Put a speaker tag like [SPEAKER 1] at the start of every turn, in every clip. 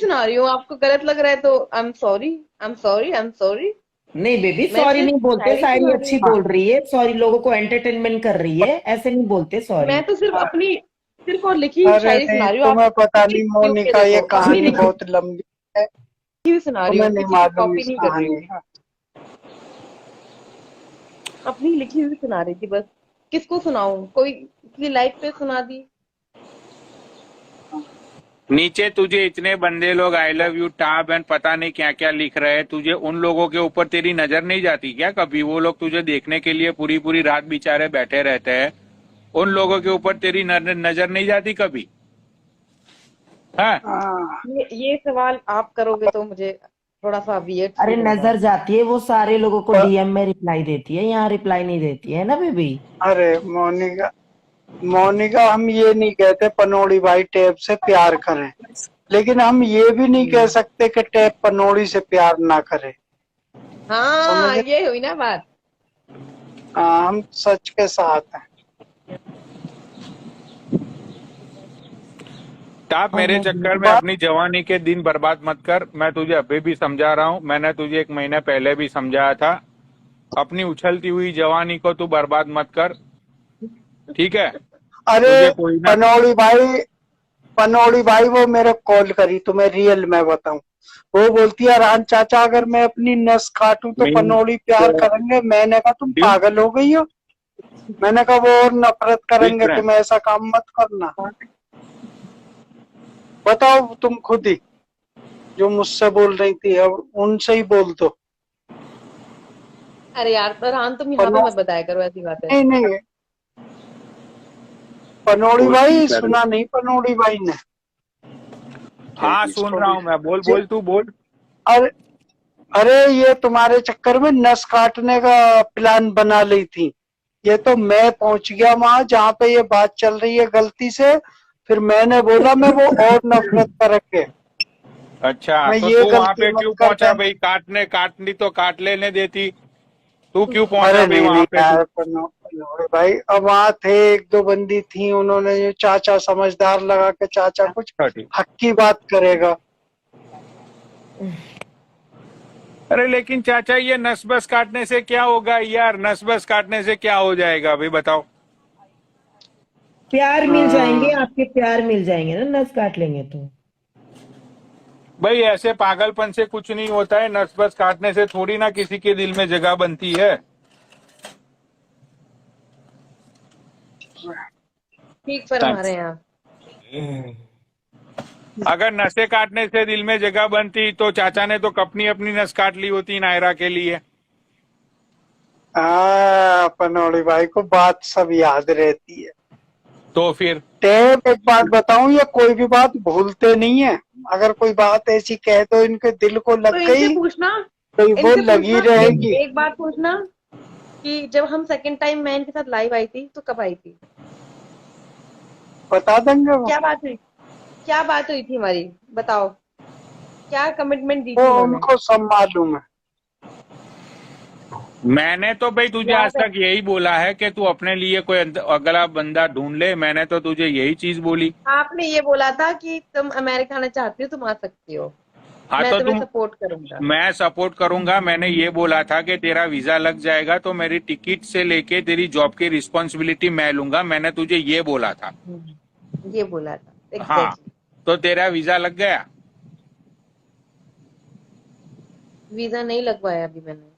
[SPEAKER 1] सुना रही हूँ, आपको गलत लग रहा है तो I am sorry, I am sorry, I am sorry.
[SPEAKER 2] नहीं बेबी,
[SPEAKER 1] मैं
[SPEAKER 2] सॉरी
[SPEAKER 1] सिर्फ
[SPEAKER 2] नहीं बोलते,
[SPEAKER 1] शायरी
[SPEAKER 2] शायरी
[SPEAKER 1] सुना रही
[SPEAKER 2] अच्छी
[SPEAKER 1] हूँ।
[SPEAKER 2] बोल रही है, सॉरी लोगों को एंटरटेनमेंट कर रही है, ऐसे नहीं बोलते सॉरी।
[SPEAKER 1] मैं तो सिर्फ अपनी सिर्फ और लिखी हुई
[SPEAKER 3] अरे
[SPEAKER 1] शायरी
[SPEAKER 3] नहीं,
[SPEAKER 1] सुना रही हूँ, आप
[SPEAKER 3] तुम्हें पता
[SPEAKER 1] अपनी
[SPEAKER 3] नहीं
[SPEAKER 1] लिखी हुई ये
[SPEAKER 3] मोनिका, ये
[SPEAKER 1] देखो, अपनी
[SPEAKER 3] कहानी
[SPEAKER 1] लिखी
[SPEAKER 3] बहुत लंबी है।
[SPEAKER 1] हुई सुना रही
[SPEAKER 3] तुम्हें
[SPEAKER 1] हूँ,
[SPEAKER 3] नहीं
[SPEAKER 1] किसी की
[SPEAKER 3] मालूम
[SPEAKER 1] कॉपी
[SPEAKER 3] इस
[SPEAKER 1] नहीं कर रही
[SPEAKER 3] कहानी
[SPEAKER 1] हूँ।
[SPEAKER 3] का।
[SPEAKER 1] अपनी लिखी हुई सुना रही थी बस। किसको सुनाऊं, कोई किसी लाइफ पे सुना दी।
[SPEAKER 4] नीचे तुझे इतने बंदे लोग आई लव यू टाब एंड पता नहीं क्या क्या लिख रहे हैं, तुझे उन लोगों के ऊपर तेरी नजर नहीं जाती क्या कभी? वो लोग तुझे देखने के लिए पूरी पूरी रात बेचारे बैठे रहते हैं, उन लोगों के ऊपर तेरी नजर नहीं जाती कभी? हाँ।
[SPEAKER 3] हाँ।
[SPEAKER 1] ये सवाल आप करोगे तो मुझे थोड़ा सा वियर्ड
[SPEAKER 2] अरे
[SPEAKER 1] फील होगा।
[SPEAKER 2] नजर जाती है, वो सारे लोगों को
[SPEAKER 3] प-
[SPEAKER 2] डीएम में रिप्लाई देती है, यहाँ रिप्लाई नहीं देती है ना बेबी।
[SPEAKER 3] अरे मोनिका, मोनिका हम ये नहीं कहते पनोड़ी भाई टैब से प्यार करें, लेकिन हम ये भी नहीं कह सकते कि टैब पनोड़ी से प्यार ना करे।
[SPEAKER 1] हाँ,
[SPEAKER 3] समझ?
[SPEAKER 1] ये हुई ना बात।
[SPEAKER 3] हाँ, हम सच के साथ हैं।
[SPEAKER 4] टाप, मेरे चक्कर में
[SPEAKER 3] बात
[SPEAKER 4] अपनी जवानी के दिन बर्बाद मत कर। मैं तुझे अभी भी समझा रहा हूँ, मैंने तुझे एक महीने पहले भी समझाया था। अपनी उछलती हुई जवानी को तू बर्बाद मत कर, ठीक है?
[SPEAKER 3] अरे
[SPEAKER 4] तुझे कोई ना।
[SPEAKER 3] पनौड़ी भाई, पनौड़ी भाई वो मेरे कॉल करी, तुम्हें रियल में बताऊं, वो बोलती है रान चाचा अगर मैं अपनी नस काटूं तो पनौड़ी प्यार करेंगे। मैंने कहा तुम पागल हो गई हो। मैंने कहा वो और नफरत करेंगे, तुम ऐसा काम मत करना। बताओ तुम खुद ही, जो मुझसे बोल रही थी अब उनसे ही बोल दो।
[SPEAKER 1] अरे यार फरहान, तुम यहाँ पे
[SPEAKER 3] पनो
[SPEAKER 1] मत बताया करो ऐसी बातें।
[SPEAKER 3] नहीं नहीं, पनौड़ी भाई सुना नहीं, पनौड़ी भाई ने।
[SPEAKER 4] हाँ सुन रहा हूँ मैं, बोल
[SPEAKER 3] जे-
[SPEAKER 4] बोल तू बोल।
[SPEAKER 3] अरे अरे ये तुम्हारे चक्कर में नस काटने का प्लान बना ली थी। ये तो मैं पहुंच गया वहां जहाँ पे ये बात चल रही है गलती से, फिर मैंने बोला मैं वो और नफरत करेंगे।
[SPEAKER 4] अच्छा
[SPEAKER 3] मैं
[SPEAKER 4] तो
[SPEAKER 3] ये
[SPEAKER 4] तू वहां
[SPEAKER 3] गलती
[SPEAKER 4] पे
[SPEAKER 3] मत
[SPEAKER 4] क्यों
[SPEAKER 3] कर
[SPEAKER 4] पहुंचा
[SPEAKER 3] देना।
[SPEAKER 4] भाई? काटनी तो काट लेने देती, तू क्यों पहुंचा
[SPEAKER 3] अरे
[SPEAKER 4] भाई
[SPEAKER 3] नहीं
[SPEAKER 4] वहां
[SPEAKER 3] नहीं
[SPEAKER 4] पे तू?
[SPEAKER 3] यार, पनौड़ी भाई अब वहां थे, एक दो बंदी थी, उन्होंने जो चाचा समझदार लगा के चाचा कुछ
[SPEAKER 4] अच्छा, ठीक।
[SPEAKER 3] हक की बात करेगा।
[SPEAKER 4] अरे लेकिन चाचा, ये नस बस काटने से क्या होगा यार? नस बस काटने से क्या हो जाएगा भाई, बताओ?
[SPEAKER 2] प्यार मिल जाएंगे,
[SPEAKER 3] हाँ।
[SPEAKER 2] आपके प्यार मिल जाएंगे ना नस काट लेंगे तो।
[SPEAKER 4] भाई ऐसे पागलपन से कुछ नहीं होता है, नस बस काटने से थोड़ी ना किसी के दिल में जगह बनती है।
[SPEAKER 1] ठीक फरमा रहे हैं आप।
[SPEAKER 4] अगर नसें काटने से दिल में जगह बनती तो चाचा ने तो अपनी अपनी नस काट ली होती नायरा के लिए।
[SPEAKER 3] पनौड़ी भाई को बात सब याद रहती है।
[SPEAKER 4] तो फिर
[SPEAKER 3] टैब एक बात बताऊं, ये कोई भी बात भूलते नहीं है। अगर कोई बात ऐसी कह दो इनके दिल को
[SPEAKER 1] तो
[SPEAKER 3] लग गई तो वो
[SPEAKER 1] इनसे
[SPEAKER 3] लगी
[SPEAKER 1] पूछना
[SPEAKER 3] रहेगी।
[SPEAKER 1] एक बात पूछना कि जब हम सेकंड टाइम मैं इनके साथ लाइव आई थी तो कब आई थी?
[SPEAKER 3] बता देंगे वो।
[SPEAKER 1] क्या बात हुई, क्या बात हुई थी हमारी, बताओ। क्या कमिटमेंट दी
[SPEAKER 3] वो
[SPEAKER 1] थी उन्होंने?
[SPEAKER 3] उनको सब मालूम है।
[SPEAKER 4] मैंने तो भाई तुझे आज
[SPEAKER 1] याद है?
[SPEAKER 4] तक यही बोला है कि तू अपने लिए कोई अगला बंदा ढूंढ ले, मैंने तो तुझे यही चीज बोली।
[SPEAKER 1] आपने ये बोला था कि तुम अमेरिका आना चाहती हो, तुम आ सकती हो,
[SPEAKER 4] हाँ
[SPEAKER 1] मैं
[SPEAKER 4] तो
[SPEAKER 1] तुम्हें
[SPEAKER 4] तुम,
[SPEAKER 1] सपोर्ट करूंगा।
[SPEAKER 4] मैं सपोर्ट करूंगा। मैंने ये बोला था कि तेरा वीजा लग जाएगा तो मेरी टिकट से लेके तेरी जॉब की रिस्पॉन्सिबिलिटी मैं लूंगा, मैंने तुझे ये बोला था।
[SPEAKER 1] ये बोला था
[SPEAKER 4] हाँ,
[SPEAKER 1] एग्जैक्टली।
[SPEAKER 4] तो तेरा वीजा लग गया?
[SPEAKER 1] वीजा नहीं लगवाया अभी मैंने।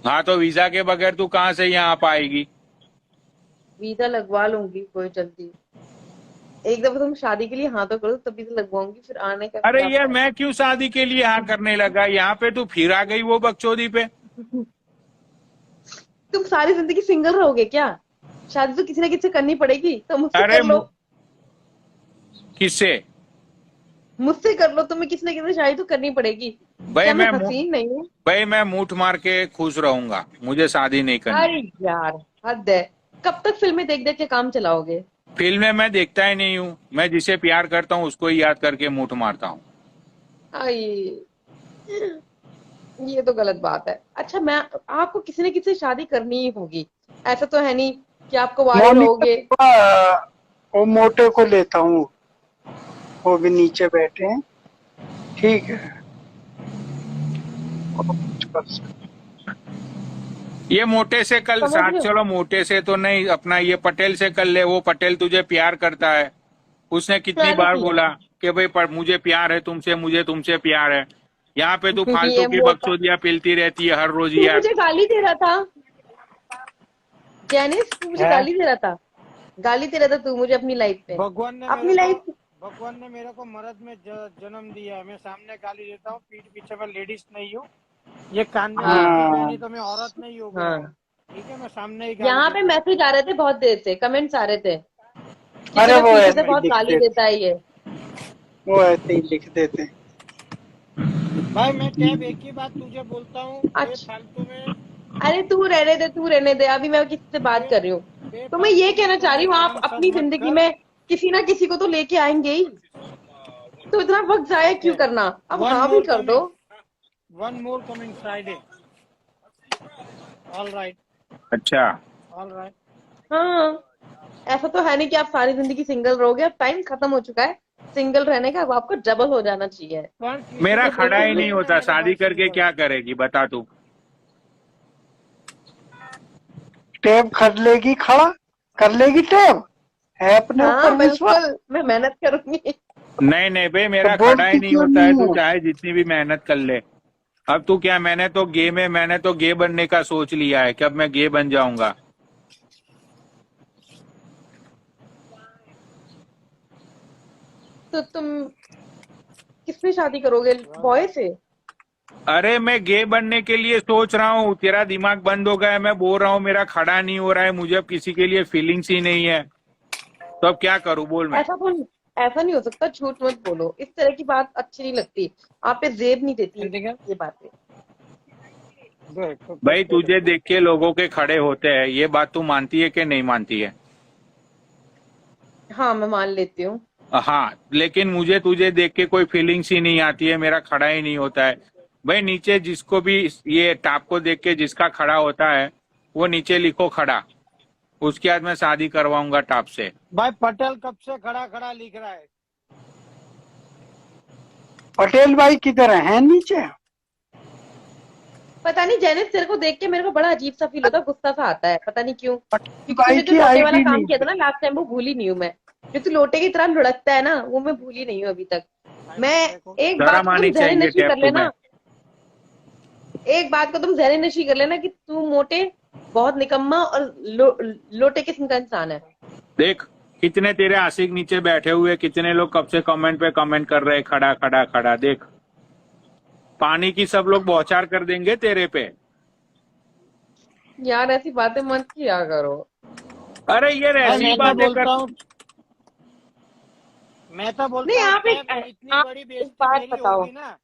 [SPEAKER 4] हाँ तो वीजा के बगैर तू कहाँ से यहाँ पाएगी?
[SPEAKER 1] वीजा लगवा लूंगी कोई जल्दी। एक दफा तुम शादी के लिए हाँ तो करो, तभी तो लगवाऊंगी, फिर आने का
[SPEAKER 4] अरे
[SPEAKER 1] क्या
[SPEAKER 4] यार
[SPEAKER 1] फायदा।
[SPEAKER 4] मैं क्यों शादी के लिए हाँ करने लगा? यहाँ पे तू फिर आ गई वो बकचोदी पे।
[SPEAKER 1] तुम सारी जिंदगी सिंगल रहोगे क्या? शादी तो किसी ना किसी से करनी पड़ेगी, तो मुझसे
[SPEAKER 4] अरे
[SPEAKER 1] कर लो।
[SPEAKER 4] किससे?
[SPEAKER 1] मुझसे कर लो, तुम्हें किसी ना किसी से शादी तो करनी पड़ेगी।
[SPEAKER 4] भाई
[SPEAKER 1] क्या मैं हसीन नहीं हूँ?
[SPEAKER 4] भाई मैं मूठ मार के खुश रहूंगा, मुझे शादी नहीं करनी।
[SPEAKER 1] अरे यार, हद है। कब तक फिल्में देख देख के काम चलाओगे?
[SPEAKER 4] फिल्में मैं देखता ही नहीं हूँ, मैं जिसे प्यार करता हूँ उसको ही याद करके मूठ मारता हूँ।
[SPEAKER 1] आई, ये तो गलत बात है। अच्छा, मैं आपको किसी न किसी से शादी करनी ही होगी, ऐसा तो है नहीं कि आप कुंवारे रहोगे।
[SPEAKER 3] मोनिका, वो मोटे को लेता हूँ, वो भी नीचे बैठे हैं। ठीक है, और कुछ कर सकते।
[SPEAKER 4] ये मोटे से कल
[SPEAKER 1] समझ
[SPEAKER 4] साथ
[SPEAKER 1] रहे हो?
[SPEAKER 4] चलो, मोटे से तो नहीं, अपना ये पटेल से कर ले। वो पटेल तुझे प्यार करता है, उसने कितनी
[SPEAKER 1] चलो
[SPEAKER 4] बार
[SPEAKER 1] ठीक
[SPEAKER 4] बोला कि भाई मुझे प्यार है तुमसे, मुझे तुमसे प्यार है। यहाँ पे तू
[SPEAKER 1] है।
[SPEAKER 4] फालतू
[SPEAKER 1] ये
[SPEAKER 4] की
[SPEAKER 1] मोटा,
[SPEAKER 4] बकचोदियां पिलती रहती है हर रोज
[SPEAKER 1] तू
[SPEAKER 4] यार।
[SPEAKER 1] मुझे गाली दे रहा था जैनिस, तू मुझे
[SPEAKER 3] है
[SPEAKER 1] गाली दे रहा था, गाली दे रहा था तू मुझे अपनी लाइफ पे, अपनी लाइफ।
[SPEAKER 5] भगवान ने मेरे को मर्द में जन्म दिया है। मैं सामने गाली देता हूँ, पीठ पीछे मैं लेडीज नहीं हूँ। ये कान में
[SPEAKER 1] हाँ
[SPEAKER 5] अंगूठी
[SPEAKER 3] हाँ
[SPEAKER 5] पहनी तो मैं औरत नहीं हो गया हूँ।
[SPEAKER 1] हाँ,
[SPEAKER 5] ठीक है, मैं सामने ही गाली
[SPEAKER 1] यहाँ पे
[SPEAKER 5] देता हूँ।
[SPEAKER 1] मैसेज आ रहे थे बहुत देर से, कमेंट्स आ रहे थे कि
[SPEAKER 3] अरे
[SPEAKER 1] तुम्हें
[SPEAKER 3] वो
[SPEAKER 1] पीछे से
[SPEAKER 3] ऐसे ही
[SPEAKER 1] बहुत
[SPEAKER 3] लिख
[SPEAKER 1] गाली
[SPEAKER 3] देते,
[SPEAKER 1] देता है ये।
[SPEAKER 3] वो ऐसे ही लिख देते।
[SPEAKER 5] भाई मैं टैब एक ही बात तुझे बोलता हूँ,
[SPEAKER 1] अच्छा,
[SPEAKER 5] बेफालतू में
[SPEAKER 1] अरे तू रहने दे, तू रहने दे, अभी मैं किसी से बात कर रही हूँ। तो मैं ये
[SPEAKER 5] बेफालतू में
[SPEAKER 1] कहना चाह रही
[SPEAKER 5] कभी
[SPEAKER 1] हूँ, आप
[SPEAKER 5] काम सब
[SPEAKER 1] अपनी
[SPEAKER 5] मत
[SPEAKER 1] जिंदगी
[SPEAKER 5] कर।
[SPEAKER 1] में किसी ना किसी को तो लेके आएंगे ही, तो इतना वक्त जाया क्यों करना, अब
[SPEAKER 5] वन
[SPEAKER 1] हाँ भी
[SPEAKER 5] मोर
[SPEAKER 1] कर दो।
[SPEAKER 5] Coming, one more coming Friday. All right,
[SPEAKER 4] अच्छा,
[SPEAKER 5] ऑल राइट।
[SPEAKER 1] हाँ, ऐसा तो है नहीं कि आप सारी जिंदगी सिंगल रहोगे, अब टाइम खत्म हो चुका है सिंगल रहने का, अब आपको डबल हो जाना चाहिए।
[SPEAKER 5] पर किसी
[SPEAKER 4] मेरा
[SPEAKER 5] को
[SPEAKER 4] खड़ा
[SPEAKER 5] बोलो
[SPEAKER 4] ही नहीं
[SPEAKER 5] नहीं
[SPEAKER 4] होता,
[SPEAKER 5] मेरे
[SPEAKER 4] शादी
[SPEAKER 5] भाई
[SPEAKER 4] करके
[SPEAKER 5] सिंगल
[SPEAKER 4] क्या
[SPEAKER 5] है।
[SPEAKER 4] करेगी बता तू।
[SPEAKER 3] टैब कर लेगी, खड़ा कर लेगी टैब, है अपने
[SPEAKER 1] हाँ
[SPEAKER 3] ऊपर विश्वास।
[SPEAKER 1] बिल्कुल, मैं मेहनत करूंगी।
[SPEAKER 4] नहीं नहीं भाई,
[SPEAKER 3] तो
[SPEAKER 4] मेरा खड़ा ही
[SPEAKER 3] बोलती
[SPEAKER 4] नहीं
[SPEAKER 3] क्यों
[SPEAKER 4] होता है,
[SPEAKER 3] नहीं
[SPEAKER 4] तू
[SPEAKER 3] हो?
[SPEAKER 4] चाहे जितनी भी मेहनत कर ले। अब तू क्या, मैंने तो गे बनने का सोच लिया है कि अब मैं गे बन जाऊंगा।
[SPEAKER 1] तो तुम किससे शादी करोगे, बॉय से?
[SPEAKER 4] अरे मैं गे बनने के लिए सोच रहा हूँ, तेरा दिमाग बंद हो गया है। मैं बोल रहा हूँ मेरा खड़ा नहीं हो रहा है, मुझे अब किसी के लिए फीलिंग्स ही नहीं है, तो अब क्या करूँ बोल मैं।
[SPEAKER 1] ऐसा तो, ऐसा नहीं हो सकता, झूठ मत बोलो, इस तरह की बात अच्छी नहीं लगती, आप पे जेब नहीं देती ये बातें।
[SPEAKER 4] भाई तुझे देख के लोगों के खड़े होते हैं, ये बात तू मानती है कि नहीं मानती है?
[SPEAKER 1] हाँ मैं मान लेती हूँ।
[SPEAKER 4] हाँ, लेकिन मुझे तुझे देख के कोई फीलिंग्स ही नहीं आती है, मेरा खड़ा ही नहीं होता है। भाई नीचे जिसको भी ये टाप को देख के जिसका खड़ा होता है, वो नीचे लिखो खड़ा, उसके बाद मैं शादी करवाऊंगा टाप से।
[SPEAKER 5] भाई पटेल कब से खड़ा खड़ा लिख रहा है?
[SPEAKER 3] पटेल भाई किधर है नीचे?
[SPEAKER 1] पता नहीं जेनिस, तेरे को देख के मेरे को बड़ा अजीब सा फील होता है, गुस्सा सा आता है, पता नहीं क्यों, क्योंकि
[SPEAKER 3] भाई
[SPEAKER 1] तूने जो
[SPEAKER 3] की
[SPEAKER 1] लोटे वाला
[SPEAKER 3] आईडी
[SPEAKER 1] काम
[SPEAKER 3] नहीं
[SPEAKER 1] किया था ना लास्ट टाइम, वो भूली नहीं हूँ मैं। जो तू लोटे की तरह लुढ़कता है ना, वो मैं भूली नहीं हूँ अभी तक। मैं एक बात
[SPEAKER 4] शर्म
[SPEAKER 1] को
[SPEAKER 4] आनी
[SPEAKER 1] तुम जहन
[SPEAKER 4] चाहिए
[SPEAKER 1] नशी
[SPEAKER 4] टैप
[SPEAKER 1] कर लेना,
[SPEAKER 4] तुम्हें।
[SPEAKER 1] एक बात को तुम जहन नशी कर लेना कि तू मोटे बहुत निकम्मा और लोटे किस्म का इंसान है।
[SPEAKER 4] देख कितने तेरे आशिक नीचे बैठे हुए, कितने लोग कब से कमेंट पे कमेंट कर रहे हैं खड़ा खड़ा खड़ा। देख पानी की सब लोग बौछार कर देंगे तेरे पे।
[SPEAKER 1] यार ऐसी बातें मत किया करो।
[SPEAKER 4] अरे ये
[SPEAKER 5] भाई
[SPEAKER 4] ऐसी
[SPEAKER 5] मैं तो
[SPEAKER 4] बातें
[SPEAKER 5] बोलता
[SPEAKER 4] कर।
[SPEAKER 5] हूँ, मैं तो बोलता
[SPEAKER 1] नहीं
[SPEAKER 5] हूँ
[SPEAKER 1] आप एक,
[SPEAKER 5] टैब इतनी
[SPEAKER 1] आप
[SPEAKER 5] बड़ी
[SPEAKER 1] एक
[SPEAKER 5] बेइज्जती
[SPEAKER 1] बात
[SPEAKER 5] मेरी
[SPEAKER 1] बताओ।
[SPEAKER 5] होगी ना,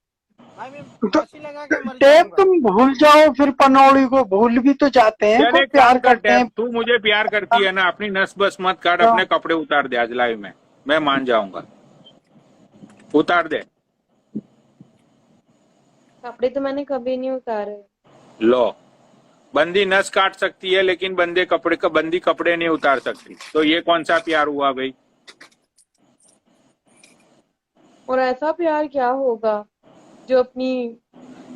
[SPEAKER 5] भाई मैं
[SPEAKER 3] तो
[SPEAKER 5] फांसी लगा के मर
[SPEAKER 3] टैब
[SPEAKER 5] जाऊंगा।
[SPEAKER 3] तुम भूल जाओ, फिर पनौड़ी को भूल भी तो जाते हैं,
[SPEAKER 4] चल
[SPEAKER 3] को
[SPEAKER 4] एक
[SPEAKER 3] प्यार
[SPEAKER 4] काम कर
[SPEAKER 3] करते
[SPEAKER 4] टैप,
[SPEAKER 3] हैं।
[SPEAKER 4] तू मुझे प्यार करती है ना, अपनी नस बस मत काट,
[SPEAKER 3] तो
[SPEAKER 4] अपने कपड़े उतार दे आज लाइव में, मैं मान जाऊंगा। उतार दे।
[SPEAKER 1] कपड़े तो मैंने कभी नहीं उतारे।
[SPEAKER 4] लो, बंदी नस काट सकती है लेकिन बंदी कपड़े नहीं उतार सकती, तो ये कौन सा प्यार हुआ भाई?
[SPEAKER 1] और ऐसा प्यार क्या होगा जो अपनी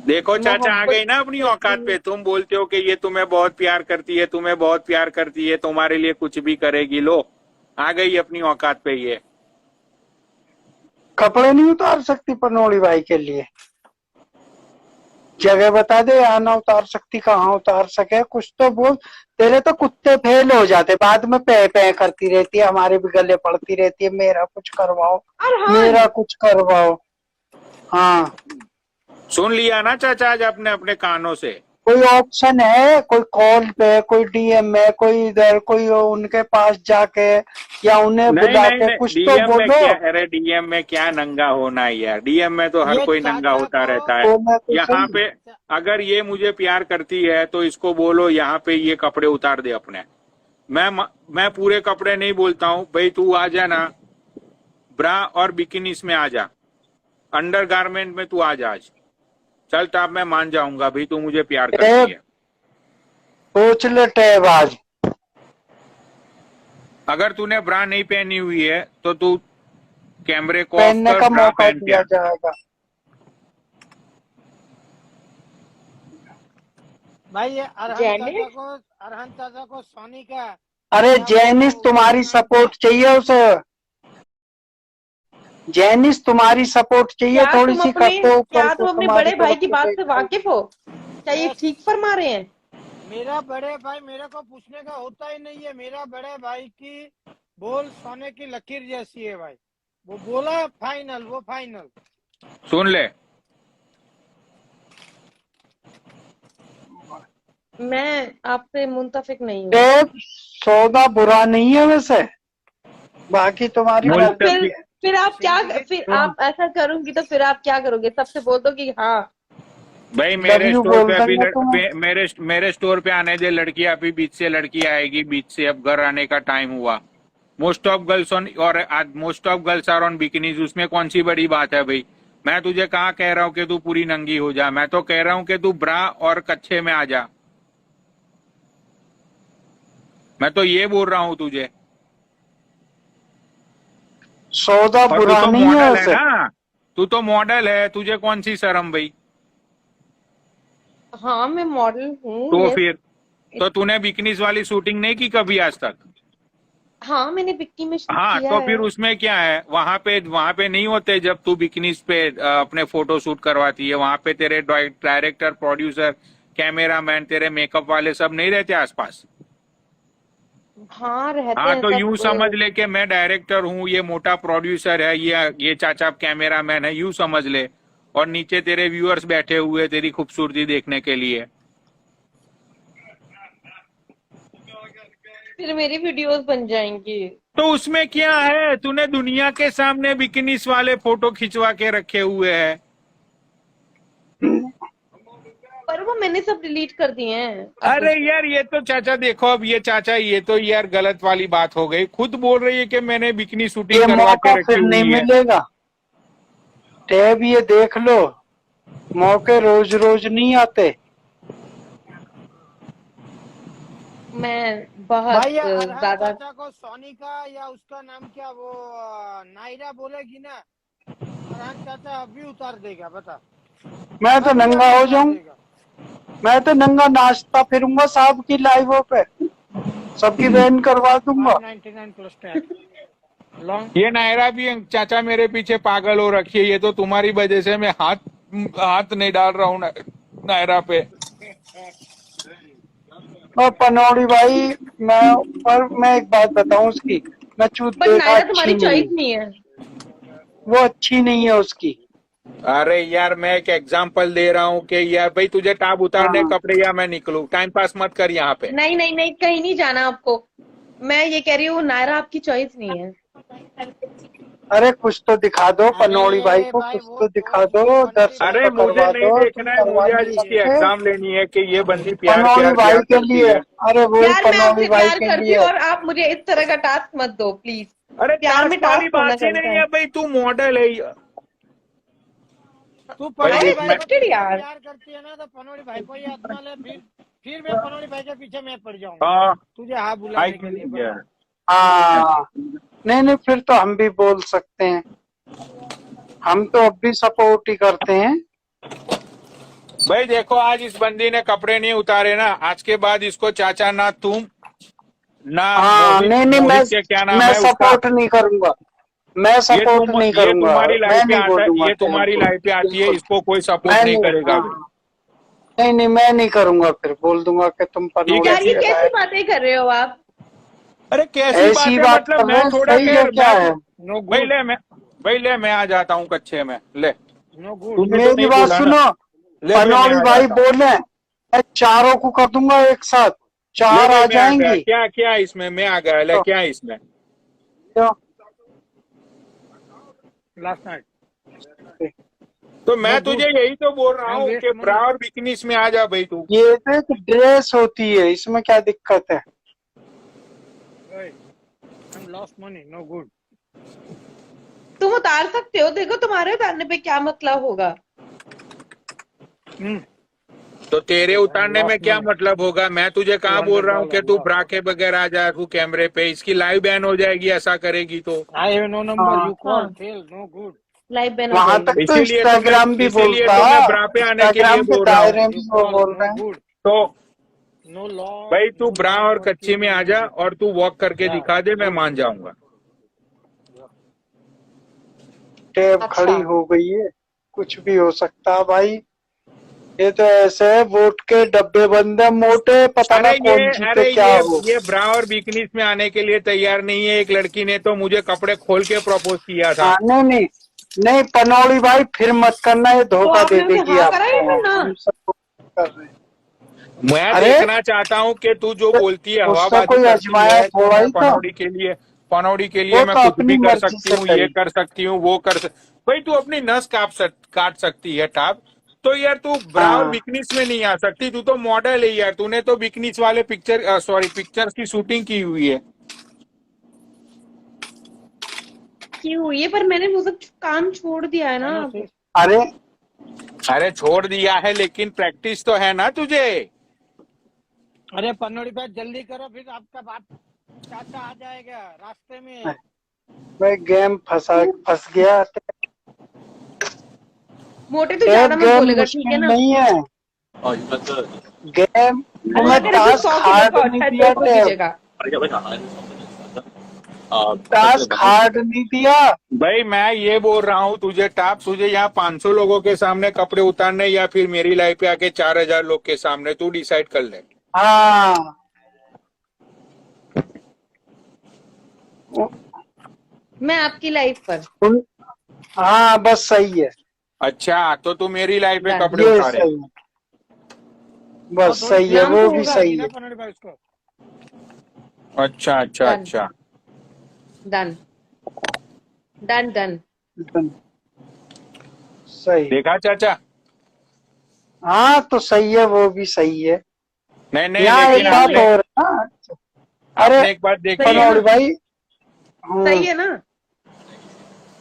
[SPEAKER 4] देखो चाचा आ
[SPEAKER 1] मोहब्बत
[SPEAKER 4] गई ना अपनी
[SPEAKER 1] करती
[SPEAKER 4] औकात
[SPEAKER 1] है।
[SPEAKER 4] पे। तुम बोलते हो कि ये तुम्हें बहुत प्यार करती है, तुम्हें बहुत प्यार करती है, तुम्हारे लिए कुछ भी करेगी। लो आ गई अपनी औकात पे ये।
[SPEAKER 3] कपड़े नहीं उतार सकती पनौड़ी भाई के लिए? जगह बता दे, यहाँ ना उतार सकती, कहाँ उतार सके, कुछ तो बोल। तेरे तो कुत्ते फेल हो जाते, बाद में पे पे करती रहती है, हमारे भी गले पड़ती रहती है, मेरा कुछ करवाओ,
[SPEAKER 1] अरहान,
[SPEAKER 3] मेरा कुछ करवाओ। हाँ,
[SPEAKER 4] सुन लिया ना चाचा आज अपने अपने कानों से।
[SPEAKER 3] कोई ऑप्शन है? कोई कॉल पे, कोई डीएम में, कोई इधर, कोई उनके पास जाके या उन्हें
[SPEAKER 4] नहीं
[SPEAKER 3] बुला
[SPEAKER 4] नहीं
[SPEAKER 3] के
[SPEAKER 4] नहीं,
[SPEAKER 3] कुछ तो
[SPEAKER 4] डीएम में
[SPEAKER 3] बोलो।
[SPEAKER 4] क्या, अरे डीएम में क्या नंगा होना है यार, डीएम में तो हर
[SPEAKER 5] ये
[SPEAKER 4] कोई नंगा
[SPEAKER 5] चाचा
[SPEAKER 4] होता
[SPEAKER 5] को
[SPEAKER 4] रहता है।
[SPEAKER 3] तो मैं तो
[SPEAKER 4] यहाँ
[SPEAKER 3] सही।
[SPEAKER 4] पे अगर ये मुझे प्यार करती है तो इसको बोलो यहाँ पे ये कपड़े उतार दे अपने। मैं पूरे कपड़े नहीं बोलता हूँ भाई, तू आ जा ना, ब्रा और बिकिनीस में आ जा, अंडर गारमेंट में तू आ जा आज। चल तब मैं मान जाऊंगा भाई तू मुझे प्यार करती है।
[SPEAKER 3] सोच ले टैब आज।
[SPEAKER 4] अगर तूने ब्रा नहीं पहनी हुई है तो तू कैमरे को ऑफ
[SPEAKER 3] पहनने
[SPEAKER 4] कर,
[SPEAKER 3] का
[SPEAKER 4] ब्रा
[SPEAKER 3] मौका
[SPEAKER 4] पहन के
[SPEAKER 3] दिया
[SPEAKER 4] आ।
[SPEAKER 3] जाएगा।
[SPEAKER 5] भाई ये
[SPEAKER 1] जैनिस
[SPEAKER 5] अरहन चाचा को सोनी का
[SPEAKER 3] अरे
[SPEAKER 5] क्या
[SPEAKER 3] जैनिस
[SPEAKER 5] वो
[SPEAKER 3] तुम्हारी
[SPEAKER 5] नाम था?
[SPEAKER 3] सपोर्ट चाहिए उसे, जैनिस तुम्हारी सपोर्ट चाहिए थोड़ी सी, कर दो ऊपर
[SPEAKER 1] क्या
[SPEAKER 3] से
[SPEAKER 1] तुम अपने
[SPEAKER 3] तुम्हारी
[SPEAKER 1] बड़े भाई
[SPEAKER 3] तरफ
[SPEAKER 1] की
[SPEAKER 3] से
[SPEAKER 1] बात
[SPEAKER 3] देख
[SPEAKER 1] से
[SPEAKER 3] रही।
[SPEAKER 1] वाकिफ हो? क्या ये
[SPEAKER 5] यस,
[SPEAKER 1] ठीक फरमा रहे हैं?
[SPEAKER 5] मेरा बड़े भाई मेरे को पूछने का होता ही नहीं है। मेरा बड़े भाई की बोल सोने की लकीर जैसी है भाई। वो बोला फाइनल, वो फाइनल।
[SPEAKER 4] सुन ले,
[SPEAKER 1] मैं आपसे मुंतफिक नहीं हूँ।
[SPEAKER 3] टेप सौदा बुरा नहीं है वैसे, बाकी तुम्हारी
[SPEAKER 1] अच्छा,
[SPEAKER 3] बात
[SPEAKER 4] मुल्तफिक
[SPEAKER 1] फिर आप क्या, फिर
[SPEAKER 3] हाँ,
[SPEAKER 1] आप ऐसा करूंगी तो फिर आप क्या करोगे? सबसे बोल दो कि हाँ।
[SPEAKER 4] भाई
[SPEAKER 3] लव
[SPEAKER 4] मेरे
[SPEAKER 3] यू
[SPEAKER 4] स्टोर
[SPEAKER 3] बोल
[SPEAKER 4] पे अभी
[SPEAKER 3] देंगे तुम्हें।
[SPEAKER 4] मेरे स्टोर पे आने दे लड़की, अभी बीच से लड़की आएगी, बीच से अब घर आने का टाइम हुआ। मोस्ट ऑफ गर्ल्स ऑन और most of girls are on bikinis, उसमें कौन सी बड़ी बात है भाई? मैं तुझे कहाँ कह रहा हूँ कि तू पूरी नंगी हो जा, मैं तो कह रहा हूँ कि तू ब्रा और कच्छे में आ जा। मैं तो ये बोल रहा हूँ तुझे।
[SPEAKER 3] सौदा
[SPEAKER 4] और तू
[SPEAKER 3] बुरा
[SPEAKER 4] तो
[SPEAKER 3] नहीं है
[SPEAKER 4] मॉडल है
[SPEAKER 3] वैसे।
[SPEAKER 4] ना, तू तो मॉडल है, तुझे कौन सी शर्म भाई?
[SPEAKER 1] हाँ, मैं मॉडल हूँ,
[SPEAKER 4] तो
[SPEAKER 1] यस।
[SPEAKER 4] फिर तो तूने बिकनीज वाली शूटिंग नहीं की कभी आज तक?
[SPEAKER 1] हाँ, मैंने बिक्की में शूट
[SPEAKER 4] हाँ,
[SPEAKER 1] किया
[SPEAKER 4] तो फिर
[SPEAKER 1] है।
[SPEAKER 4] उसमें क्या है? वहां पे नहीं होते जब तू बिकनीज पे अपने फोटो शूट करवाती है? वहां पे तेरे डायरेक्टर, प्रोड्यूसर, कैमरामैन, तेरे मेकअप वाले सब नहीं रहते आसपास?
[SPEAKER 1] हाँ, रहते
[SPEAKER 4] हाँ,
[SPEAKER 1] हैं
[SPEAKER 4] तो यूं समझ
[SPEAKER 1] सब।
[SPEAKER 4] ले कि मैं डायरेक्टर हूँ, ये मोटा प्रोड्यूसर है, ये चाचा कैमरामैन है, यूं समझ ले। और नीचे तेरे व्यूअर्स बैठे हुए तेरी खूबसूरती देखने के लिए।
[SPEAKER 1] फिर मेरी वीडियोस बन जाएंगी।
[SPEAKER 4] तो उसमें क्या है? तूने दुनिया के सामने बिकिनीस वाले फोटो खिंचवा के रखे हुए हैं।
[SPEAKER 1] पर वो मैंने सब डिलीट कर दिए हैं अब।
[SPEAKER 4] अरे यार, ये तो चाचा देखो, अब ये चाचा, ये तो यार गलत वाली बात हो गई। खुद बोल रही है कि मैंने बिकिनी शूटिंग
[SPEAKER 3] ये
[SPEAKER 4] करवा
[SPEAKER 3] मौका
[SPEAKER 4] के रखी
[SPEAKER 3] फिर नहीं
[SPEAKER 4] हुई है।
[SPEAKER 3] मिलेगा टेब, ये देख लो, मौके रोज रोज नहीं आते।
[SPEAKER 1] मैं बहुत
[SPEAKER 5] भाई ये अरहन
[SPEAKER 1] ज्यादा।
[SPEAKER 5] चाचा को सोनी का या उसका नाम क्या वो नायरा बोलेगी ना, अरहन चाचा अभी उतार देगा, बता।
[SPEAKER 3] मैं तो
[SPEAKER 5] अभी
[SPEAKER 3] नंगा
[SPEAKER 5] अभी
[SPEAKER 3] हो
[SPEAKER 5] उतार
[SPEAKER 3] जाऊं,
[SPEAKER 5] देगा।
[SPEAKER 3] मैं तो नंगा नाचता फिरूंगा साहब की लाइवों पे, सबकी बैन करवा दूंगा।
[SPEAKER 5] 599 प्लस टैक्स लॉन्ग।
[SPEAKER 4] ये नायरा भी चाचा मेरे पीछे पागल हो रखी है। ये तो तुम्हारी वजह से मैं हाथ नहीं डाल रहा हूँ नायरा पे।
[SPEAKER 3] और पनौड़ी भाई, मैं एक बात बताऊं उसकी, मैं चूत
[SPEAKER 1] बट
[SPEAKER 3] देखा,
[SPEAKER 1] नायरा
[SPEAKER 3] अच्छी
[SPEAKER 1] तुम्हारी
[SPEAKER 3] नहीं
[SPEAKER 1] चॉइस
[SPEAKER 3] है
[SPEAKER 1] नहीं है।
[SPEAKER 3] वो, अच्छी नहीं है उसकी।
[SPEAKER 4] अरे यार, मैं एक एग्जांपल दे रहा हूँ कि यार भाई, तुझे टाप उतारने
[SPEAKER 3] हाँ,
[SPEAKER 4] कपड़े या मैं निकलूं? टाइम पास मत कर यहाँ पे।
[SPEAKER 1] नहीं नहीं नहीं, कहीं नहीं जाना आपको। मैं ये कह रही हूँ, नायरा आपकी चॉइस नहीं है।
[SPEAKER 3] अरे कुछ तो दिखा दो पनौड़ी भाई
[SPEAKER 5] अरे
[SPEAKER 3] को,
[SPEAKER 5] भाई
[SPEAKER 3] कुछ
[SPEAKER 5] वो
[SPEAKER 3] तो दिखा दो,
[SPEAKER 5] चीज पनौड़ी
[SPEAKER 3] दर्शन
[SPEAKER 5] भाई
[SPEAKER 4] अरे
[SPEAKER 3] तो
[SPEAKER 5] के
[SPEAKER 4] मुझे
[SPEAKER 3] करवा
[SPEAKER 5] लिए
[SPEAKER 4] नहीं
[SPEAKER 3] दो, तुम
[SPEAKER 4] देखना है,
[SPEAKER 3] करवा
[SPEAKER 4] मुझे आज
[SPEAKER 3] नहीं
[SPEAKER 4] इसकी
[SPEAKER 3] सकते।
[SPEAKER 4] एग्जाम लेनी है कि ये बंदी प्यार
[SPEAKER 3] पनौड़ी
[SPEAKER 4] प्यार क्या
[SPEAKER 3] भाई के
[SPEAKER 4] करती
[SPEAKER 3] लिए,
[SPEAKER 4] है।
[SPEAKER 3] अरे वही
[SPEAKER 1] प्यार मैं
[SPEAKER 3] पनौड़ी
[SPEAKER 1] आपसे
[SPEAKER 3] भाई
[SPEAKER 1] प्यार
[SPEAKER 3] के
[SPEAKER 1] करती हूँ
[SPEAKER 3] लिए।
[SPEAKER 1] और आप मुझे इस तरह का टास्क मत दो प्लीज।
[SPEAKER 4] अरे
[SPEAKER 1] प्यार में
[SPEAKER 4] टास्क वाली
[SPEAKER 1] टास्क होना
[SPEAKER 4] बात ही
[SPEAKER 1] चलता
[SPEAKER 4] नहीं
[SPEAKER 1] है।
[SPEAKER 4] है भाई, तू मॉडल है।
[SPEAKER 5] तू
[SPEAKER 4] भाई
[SPEAKER 1] आई
[SPEAKER 5] पनौड़ी
[SPEAKER 4] देख,
[SPEAKER 5] भाई
[SPEAKER 4] मैं
[SPEAKER 5] को
[SPEAKER 1] रिस्पेक्टेड
[SPEAKER 5] तुझसे
[SPEAKER 1] यार।
[SPEAKER 5] प्यार करती है ना, तो पनौड़ी भाई को ही आत्मा ले। फिर मैं पनौड़ी भाई के पीछे मैं पड़ जाऊंगा
[SPEAKER 4] हाँ,
[SPEAKER 5] तुझे हाँ बुलाने के लिए, बता।
[SPEAKER 3] हाँ, नहीं नहीं, फिर तो हम भी बोल सकते हैं, हम तो अब भी सपोर्ट ही करते हैं।
[SPEAKER 4] भाई देखो, आज इस बंदी ने कपड़े नहीं उतारे ना, आज के बाद इसको चाचा ना तुम ना
[SPEAKER 3] हाँ,
[SPEAKER 4] मोहित,
[SPEAKER 3] नहीं नहीं,
[SPEAKER 4] मोहित के क्या नाम
[SPEAKER 3] मैं
[SPEAKER 4] है उसका,
[SPEAKER 3] सपोर्ट नहीं करूंगा, मैं सपोर्ट नहीं
[SPEAKER 4] ये
[SPEAKER 3] करूंगा,
[SPEAKER 4] तुम्हारी
[SPEAKER 3] मैं
[SPEAKER 4] लाइफ पे
[SPEAKER 3] नहीं
[SPEAKER 4] आता है,
[SPEAKER 3] बोलूंगा
[SPEAKER 4] ये
[SPEAKER 3] टेब
[SPEAKER 4] तुम्हारी
[SPEAKER 3] को,
[SPEAKER 4] लाइफ पे आती है,
[SPEAKER 3] बिल्कुल।
[SPEAKER 4] इसको कोई सपोर्ट
[SPEAKER 3] मैं
[SPEAKER 4] नहीं
[SPEAKER 3] नहीं,
[SPEAKER 4] करेगा भाई।
[SPEAKER 3] हाँ, नहीं नहीं, मैं नहीं करूंगा, फिर बोल दूंगा कि तुम
[SPEAKER 4] ठीक
[SPEAKER 3] पनौड़ी
[SPEAKER 4] है।
[SPEAKER 1] यार, ये
[SPEAKER 3] के
[SPEAKER 1] कैसी
[SPEAKER 3] लायक।
[SPEAKER 1] बातें कर रहे हो आप?
[SPEAKER 4] अरे कैसी बात
[SPEAKER 3] ऐसी
[SPEAKER 4] है?
[SPEAKER 3] बात
[SPEAKER 4] मतलब
[SPEAKER 3] कर रहे
[SPEAKER 4] मैं
[SPEAKER 3] हैं,
[SPEAKER 4] थोड़ा
[SPEAKER 3] सही है
[SPEAKER 4] खैर
[SPEAKER 3] क्या है।
[SPEAKER 5] नो
[SPEAKER 4] भाई
[SPEAKER 5] गुड,
[SPEAKER 4] मैं आ जाता हूँ कच्चे में, ले।
[SPEAKER 5] No good.
[SPEAKER 4] तूने तो
[SPEAKER 3] मेरी
[SPEAKER 4] नहीं
[SPEAKER 3] बात
[SPEAKER 4] बोला ना,
[SPEAKER 3] सुनो,
[SPEAKER 4] ले बे मैं
[SPEAKER 3] पनौड़ी
[SPEAKER 4] आ
[SPEAKER 3] भाई
[SPEAKER 4] जाता हूँ।
[SPEAKER 3] बोले मैं चारों को कर दूंगा एक साथ,
[SPEAKER 4] ले
[SPEAKER 3] चार
[SPEAKER 4] बे
[SPEAKER 3] आ
[SPEAKER 4] मैं आ गया,
[SPEAKER 3] जाएंगी।
[SPEAKER 4] क्या क्या इसमें मैं आ गया, ले
[SPEAKER 3] तो,
[SPEAKER 4] क्या इसमें?
[SPEAKER 3] तो,
[SPEAKER 5] लास्ट नाइट।
[SPEAKER 4] तो
[SPEAKER 5] नो
[SPEAKER 4] मैं तुझे
[SPEAKER 5] गुड,
[SPEAKER 4] यही तो बोल रहा
[SPEAKER 5] आई एम
[SPEAKER 4] हूँ कि
[SPEAKER 5] वेस्ट
[SPEAKER 4] ब्रा
[SPEAKER 5] मनी।
[SPEAKER 4] और बिकनीस में आ जा भाई तू।
[SPEAKER 3] ये तो एक ड्रेस होती है, इसमें क्या दिक्कत है।
[SPEAKER 5] I am lost money, no good.
[SPEAKER 1] तुम उतार सकते हो, देखो तुम्हारे उतारने पे क्या मतलब होगा।
[SPEAKER 4] तो तेरे उतारने में क्या मतलब होगा? मैं तुझे कहाँ बोल रहा हूँ कि तू ब्रा के बगैर आ जा तू कैमरे पे, इसकी लाइव बैन हो जाएगी ऐसा करेगी तो।
[SPEAKER 5] आई हैव नो नंबर,
[SPEAKER 3] हाँ,
[SPEAKER 5] यू कॉल
[SPEAKER 1] हाँ,
[SPEAKER 5] fail, no good.
[SPEAKER 1] Live ban हो
[SPEAKER 3] वहां
[SPEAKER 1] जाएगी।
[SPEAKER 3] तक तो इंस्टाग्राम भी
[SPEAKER 4] इसीलिए
[SPEAKER 3] बोलता,
[SPEAKER 4] तो मैं ब्रा पे आने के लिए
[SPEAKER 3] इंस्टाग्राम के
[SPEAKER 4] बोल रहा हूँ।
[SPEAKER 3] दायरे में
[SPEAKER 5] यू
[SPEAKER 3] वो
[SPEAKER 5] कॉल,
[SPEAKER 3] बोल
[SPEAKER 5] नो
[SPEAKER 3] रहे हैं।
[SPEAKER 5] गुड।
[SPEAKER 4] तो
[SPEAKER 5] नो लॉ,
[SPEAKER 4] भाई तू
[SPEAKER 5] नो
[SPEAKER 4] ब्रा
[SPEAKER 5] लॉ,
[SPEAKER 4] और
[SPEAKER 5] नो
[SPEAKER 4] कच्चे में आ जा और तू वॉक करके
[SPEAKER 5] या
[SPEAKER 4] दिखा दे, मैं मान जाऊंगा।
[SPEAKER 3] टैब
[SPEAKER 1] अच्छा
[SPEAKER 3] खड़ी हो गई है, कुछ भी हो सकता है भाई। ये तो ऐसे है, वोट के डब्बे बंद है मोटे, पता ना कौन जीते
[SPEAKER 4] अरे
[SPEAKER 3] क्या हो।
[SPEAKER 4] ये ब्रा और बिकनीज में आने के लिए तैयार नहीं है। एक लड़की ने तो मुझे कपड़े खोल के प्रपोज किया था।
[SPEAKER 3] हाँ नहीं नहीं नहीं पनौड़ी भाई, फिर मत करना, ये
[SPEAKER 1] तो
[SPEAKER 3] धोखा दे
[SPEAKER 1] आपने उसे
[SPEAKER 3] देगी
[SPEAKER 1] हाँ करा या
[SPEAKER 3] आपको।
[SPEAKER 1] फिर ना?
[SPEAKER 3] हम सब कर रहे हैं।
[SPEAKER 4] मैं
[SPEAKER 3] अरे
[SPEAKER 4] देखना चाहता हूँ कि तू जो बोलती है
[SPEAKER 3] उससे
[SPEAKER 4] हवाबाजी
[SPEAKER 3] कोई
[SPEAKER 4] करती
[SPEAKER 3] अजमाया
[SPEAKER 4] है कि
[SPEAKER 3] थोड़ा
[SPEAKER 4] मैं
[SPEAKER 3] ही था,
[SPEAKER 4] पनौड़ी के लिए
[SPEAKER 3] वो
[SPEAKER 4] मैं
[SPEAKER 3] तो
[SPEAKER 4] कुछ
[SPEAKER 3] अपनी
[SPEAKER 4] भी कर
[SPEAKER 3] मर्जी
[SPEAKER 4] सकती
[SPEAKER 3] से
[SPEAKER 4] हूँ, ये
[SPEAKER 3] करी।
[SPEAKER 4] कर सकती हूँ, वो कर भाई तू अपनी नस काट सकती है टाप। तो यार तू ब्रा और
[SPEAKER 3] हाँ
[SPEAKER 4] बिकनीस में नहीं आ सकती, तू तो मॉडल है यार। तूने तो बिकनीस वाले पिक्चर्स की शूटिंग की हुई है।
[SPEAKER 1] क्यों? ये पर मैंने वो सब काम छोड़ दिया है ना अब।
[SPEAKER 3] अरे
[SPEAKER 4] अरे छोड़ दिया है लेकिन प्रैक्टिस तो है ना तुझे।
[SPEAKER 5] अरे पनौड़ी भाई जल्दी करो, फिर आपका बाप चाचा आ जाएगा रास्ते में।
[SPEAKER 3] मैं गेम फंस गया।
[SPEAKER 1] मोटे तू
[SPEAKER 3] टैब
[SPEAKER 1] ज्यादा मत
[SPEAKER 3] गेम
[SPEAKER 1] बोलेगा, ठीक है
[SPEAKER 3] मुश्किल
[SPEAKER 1] ना?
[SPEAKER 3] नहीं है, गेम
[SPEAKER 1] अल्लाह
[SPEAKER 3] तुम्हें
[SPEAKER 1] करे तू
[SPEAKER 3] टास्क
[SPEAKER 1] 100 किलो
[SPEAKER 3] हार्ड
[SPEAKER 1] का
[SPEAKER 3] नहीं
[SPEAKER 1] उठा है तो
[SPEAKER 3] दिया,
[SPEAKER 1] हो
[SPEAKER 3] टैब
[SPEAKER 1] जगह।
[SPEAKER 3] टास्क हार्ड नहीं दिया।
[SPEAKER 4] भाई मैं ये बोल रहा हूँ तुझे टाप, तुझे यहाँ 500 लोगों के सामने कपड़े उतारने या फिर मेरी लाइफ पे आके 4000 लोग के सामने, तू डिसाइड कर ले।
[SPEAKER 3] हाँ
[SPEAKER 1] मैं आपकी लाइफ पर।
[SPEAKER 3] उन, हाँ बस सही है,
[SPEAKER 4] अच्छा तो तू मेरी लाइफ पे
[SPEAKER 1] डन।
[SPEAKER 4] कपड़े
[SPEAKER 3] ये
[SPEAKER 4] उतारे।
[SPEAKER 3] सही है,
[SPEAKER 5] और
[SPEAKER 3] बस
[SPEAKER 5] थोड़ी
[SPEAKER 3] सही है,
[SPEAKER 1] नाम
[SPEAKER 3] वो
[SPEAKER 1] तो
[SPEAKER 3] भी
[SPEAKER 1] होगा
[SPEAKER 3] सही
[SPEAKER 5] ना
[SPEAKER 3] है।
[SPEAKER 5] पनौड़ी भाई उसको।
[SPEAKER 4] अच्छा अच्छा
[SPEAKER 1] डन
[SPEAKER 4] अच्छा।
[SPEAKER 1] Done done done.
[SPEAKER 3] एकदम सही।
[SPEAKER 4] देखा चाचा।
[SPEAKER 3] हाँ तो सही है, वो भी सही है।
[SPEAKER 4] नहीं नहीं
[SPEAKER 3] यहाँ
[SPEAKER 4] लेकिन
[SPEAKER 3] एक
[SPEAKER 1] सही है
[SPEAKER 3] बात
[SPEAKER 1] ना?
[SPEAKER 3] और है ना। अरे
[SPEAKER 4] आपने एक बात देखी
[SPEAKER 1] सही है
[SPEAKER 4] है।
[SPEAKER 3] पनौड़ी
[SPEAKER 1] ना?
[SPEAKER 3] भाई,
[SPEAKER 1] सही है ना?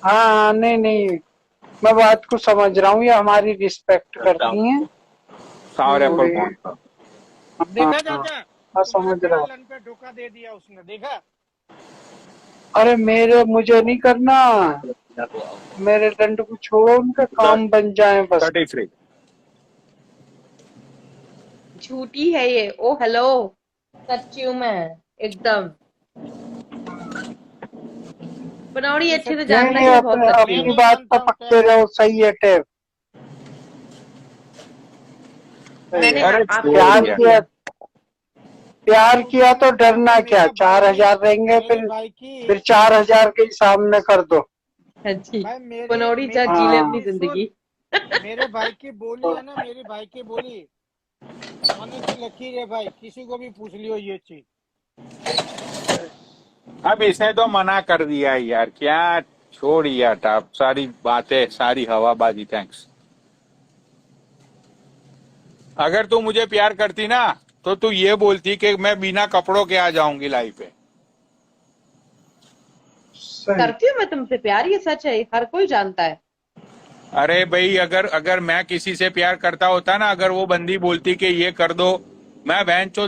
[SPEAKER 3] हाँ नहीं नहीं, मैं बात को समझ रहा हूँ, ये हमारी रिस्पेक्ट करती हैं
[SPEAKER 4] सावर एप्पल
[SPEAKER 3] थोड़ी।
[SPEAKER 4] फोन का।
[SPEAKER 3] हाँ
[SPEAKER 5] देखा
[SPEAKER 3] हाँ
[SPEAKER 5] चाचा,
[SPEAKER 3] हाँ
[SPEAKER 5] तुम्हारे
[SPEAKER 3] समझ रहा
[SPEAKER 5] बड़े
[SPEAKER 3] हूँ।
[SPEAKER 5] लन पे धोखा दे दिया उसने, देखा?
[SPEAKER 3] अरे मुझे नहीं करना, मेरे दंड को छोड़ो, उनका काम बन जाए बस।
[SPEAKER 4] 33।
[SPEAKER 1] झूठी है ये। ओ हेलो, सच्ची हूँ मैं एकदम। बनौड़ी
[SPEAKER 5] ये
[SPEAKER 1] अच्छे से
[SPEAKER 5] सच्ची
[SPEAKER 3] नहीं
[SPEAKER 1] जानता है
[SPEAKER 5] नहीं
[SPEAKER 1] कि
[SPEAKER 3] नहीं,
[SPEAKER 1] मैं बहुत
[SPEAKER 3] अपने
[SPEAKER 1] सच्ची
[SPEAKER 5] मैं
[SPEAKER 1] हूँ।
[SPEAKER 3] अपनी
[SPEAKER 5] नहीं
[SPEAKER 3] बात
[SPEAKER 5] मानता
[SPEAKER 3] पर
[SPEAKER 5] हूँ
[SPEAKER 3] पक्के
[SPEAKER 5] टैब।
[SPEAKER 3] रहो, सही है टैब, सही
[SPEAKER 1] मैंने
[SPEAKER 3] है।
[SPEAKER 4] अरे
[SPEAKER 1] आपको
[SPEAKER 4] छोड़
[SPEAKER 3] प्यार
[SPEAKER 1] प्रूव
[SPEAKER 4] यार।
[SPEAKER 3] किया,
[SPEAKER 1] किया।
[SPEAKER 3] प्यार किया तो डरना क्या,
[SPEAKER 5] मेरे भाई
[SPEAKER 3] 4000
[SPEAKER 5] की
[SPEAKER 3] रहेंगे,
[SPEAKER 5] मेरे भाई की
[SPEAKER 3] फिर 4000 के हिसाब में कर दो।
[SPEAKER 1] हाँ जी।
[SPEAKER 5] भाई मेरी
[SPEAKER 1] बनौड़ी जा
[SPEAKER 5] मेरी
[SPEAKER 1] जी ले
[SPEAKER 5] भाई
[SPEAKER 1] अपनी
[SPEAKER 3] हाँ
[SPEAKER 5] की सुन,
[SPEAKER 1] जिंदगी।
[SPEAKER 5] मेरे भाई की बोली है ना, मेरी भाई की बोली सोने की लकीर है भाई, किसी को भी पूछ लियो ये चीज।
[SPEAKER 4] अब इसने तो मना कर दिया यार, क्या। छोड़ यार टाप, सारी बातें सारी हवाबाजी। थैंक्स। अगर तू मुझे प्यार करती ना तो तू ये बोलती कि मैं बिना कपड़ों के आ जाऊंगी लाइफ पे।
[SPEAKER 3] सही।
[SPEAKER 1] करती हूँ मैं तुमसे प्यार, ये सच है, हर कोई जानता है।
[SPEAKER 4] अरे भाई अगर अगर मैं किसी से प्यार करता होता ना, अगर वो बंदी बोलती कि ये कर दो, मैं बहन चो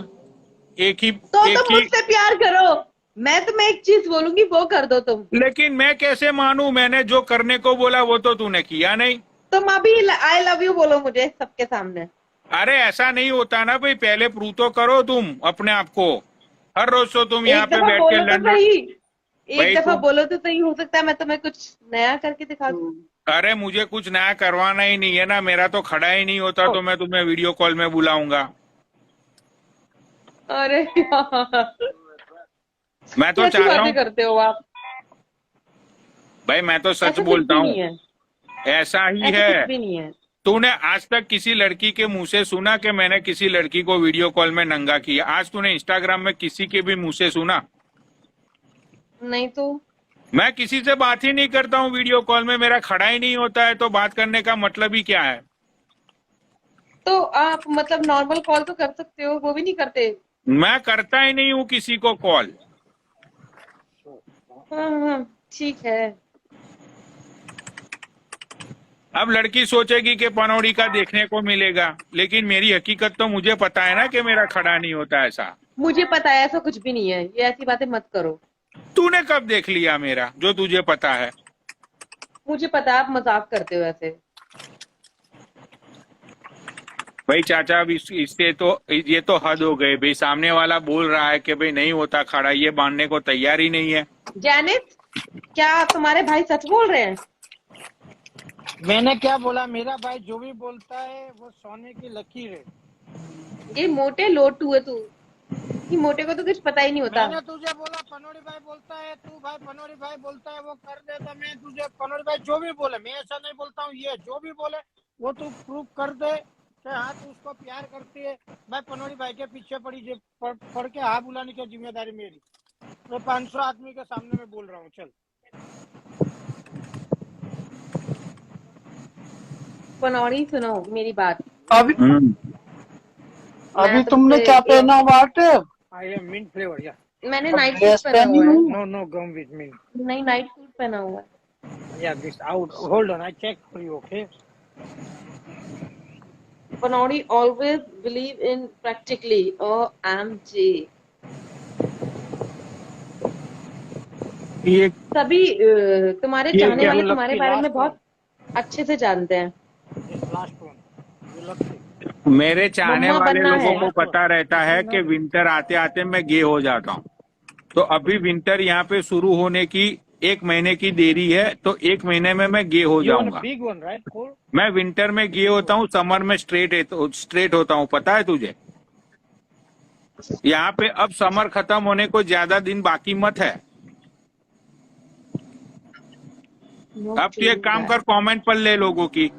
[SPEAKER 4] एक ही
[SPEAKER 1] तो
[SPEAKER 4] एक
[SPEAKER 1] तुम
[SPEAKER 4] ही।
[SPEAKER 1] मुझसे प्यार करो, मैं तुम्हें एक चीज बोलूंगी वो कर दो तुम।
[SPEAKER 4] लेकिन मैं कैसे मानूं, मैंने जो करने को बोला वो तो तूने किया नहीं।
[SPEAKER 1] तुम अभी आई लव यू बोलो मुझे सबके सामने।
[SPEAKER 4] अरे ऐसा नहीं होता ना भाई, पहले प्रूव तो करो तुम अपने आप को। हर रोज तो तुम यहाँ
[SPEAKER 1] एक
[SPEAKER 4] पे
[SPEAKER 1] दफा
[SPEAKER 4] बैठ के
[SPEAKER 1] बोलो तो
[SPEAKER 4] लंदन।
[SPEAKER 1] सही, एक
[SPEAKER 4] भाई
[SPEAKER 1] दफा
[SPEAKER 4] तुम,
[SPEAKER 1] बोलो तो सही, हो सकता है मैं तुम्हें कुछ नया करके दिखा दूं।
[SPEAKER 4] अरे मुझे कुछ नया करवाना ही नहीं है ना, मेरा तो खड़ा ही नहीं होता तो मैं तुम्हें वीडियो कॉल में बुलाऊंगा।
[SPEAKER 1] अरे यार,
[SPEAKER 4] मैं तो
[SPEAKER 1] कैसी
[SPEAKER 4] चाह रहा
[SPEAKER 1] बातें
[SPEAKER 4] हूँ
[SPEAKER 1] करते हो आप?
[SPEAKER 4] भाई, मैं तो सच
[SPEAKER 1] ऐसा कुछ
[SPEAKER 4] बोलता
[SPEAKER 1] भी
[SPEAKER 4] हूँ।
[SPEAKER 1] नहीं है,
[SPEAKER 4] ऐसा ही
[SPEAKER 1] ऐसा कुछ
[SPEAKER 4] है।
[SPEAKER 1] भी नहीं है।
[SPEAKER 4] तूने आज तक किसी लड़की के मुंह से सुना कि मैंने किसी लड़की को वीडियो कॉल में नंगा किया? आज तूने इंस्टाग्राम में किसी के भी मुंह से सुना?
[SPEAKER 1] नहीं तो।
[SPEAKER 4] मैं किसी से बात ही नहीं करता हूँ वीडियो कॉल में, मेरा खड़ा ही नहीं होता है, तो बात करने का मतलब ही क्या है?
[SPEAKER 1] तो आप मतलब नॉर्मल कॉल तो कर सकते हो, वो भी नहीं करते?
[SPEAKER 4] मैं करता ही नहीं हूँ किसी को कॉल।
[SPEAKER 1] हाँ हाँ ठीक है।
[SPEAKER 4] अब लड़की सोचेगी कि पनौड़ी का देखने को मिलेगा, लेकिन मेरी हकीकत तो मुझे पता है ना कि मेरा खड़ा नहीं होता ऐसा।
[SPEAKER 1] मुझे पता है ऐसा कुछ भी नहीं है, ये ऐसी बातें मत करो।
[SPEAKER 4] तूने कब देख लिया मेरा जो तुझे पता है?
[SPEAKER 1] मुझे पता है आप मजाक करते हो ऐसे।
[SPEAKER 4] भाई चाचा, अब इससे तो ये तो हद हो गई भाई। सामने वाला बोल रहा है कि भाई नहीं होता खड़ा, ये बांधने को तैयार ही नहीं है।
[SPEAKER 1] जैनित, क्या तुम्हारे भाई सच बोल रहे हैं?
[SPEAKER 5] मैंने क्या बोला? मेरा भाई जो भी बोलता है वो सोने की लकीर है।
[SPEAKER 1] ये मोटे लोटू है तू, कि मोटे को तो कुछ पता ही नहीं होता।
[SPEAKER 5] मैंने तुझे बोला पनोड़ी भाई बोलता है, तू भाई पनोड़ी भाई बोलता है वो कर देता। मैं तुझे पनोड़ी भाई जो भी बोले, मैं ऐसा नहीं बोलता हूँ, ये जो भी बोले वो तू प्रूव कर दे कि हाँ तू उसको प्यार करती है। भाई पनोड़ी भाई के पीछे पड़ के हाँ बुलाने की जिम्मेदारी मेरी। मैं 500 आदमी के सामने में बोल रहा हूँ। चल
[SPEAKER 1] पनौड़ी सुनो मेरी बात।
[SPEAKER 3] अभी
[SPEAKER 1] मैं
[SPEAKER 3] तुमने
[SPEAKER 1] तुमसे
[SPEAKER 3] क्या पहना water?
[SPEAKER 5] I am mint flavour या
[SPEAKER 1] मैंने
[SPEAKER 3] अब
[SPEAKER 1] नाइट
[SPEAKER 3] ड्रेस
[SPEAKER 1] सूट पहना
[SPEAKER 3] पहनी
[SPEAKER 1] हुआ है।
[SPEAKER 3] हूँ।
[SPEAKER 5] No no gum with me
[SPEAKER 1] नहीं, नाइट सूट पहना हुआ है।
[SPEAKER 5] या this out hold on I check for you okay.
[SPEAKER 1] Panodi always believe in practically. OMG.
[SPEAKER 4] ये
[SPEAKER 1] सभी तुम्हारे
[SPEAKER 4] ये
[SPEAKER 1] चाहने
[SPEAKER 4] क्या?
[SPEAKER 1] वाले
[SPEAKER 5] You
[SPEAKER 1] तुम्हारे
[SPEAKER 5] lucky,
[SPEAKER 1] बारे में
[SPEAKER 5] last
[SPEAKER 1] बहुत
[SPEAKER 5] one.
[SPEAKER 1] अच्छे से जानते हैं।
[SPEAKER 5] This last one. You lucky.
[SPEAKER 4] मेरे चाहने
[SPEAKER 1] मम्मा
[SPEAKER 4] वाले
[SPEAKER 1] बनना
[SPEAKER 4] लोगों
[SPEAKER 1] है।
[SPEAKER 4] को पता रहता है कि विंटर आते आते मैं गे हो जाता हूँ। तो अभी विंटर यहाँ पे शुरू होने की 1 महीने की देरी है, तो 1 महीने में मैं गे हो
[SPEAKER 5] You want a
[SPEAKER 4] जाऊंगा।
[SPEAKER 5] big one, right? Cool.
[SPEAKER 4] मैं विंटर में गे होता हूँ, समर में स्ट्रेट होता हूँ, पता है तुझे? यहाँ पे अब समर खत्म होने को ज्यादा दिन बाकी मत है। अब तू एक काम कर, कमेंट पढ़ ले लोगों की।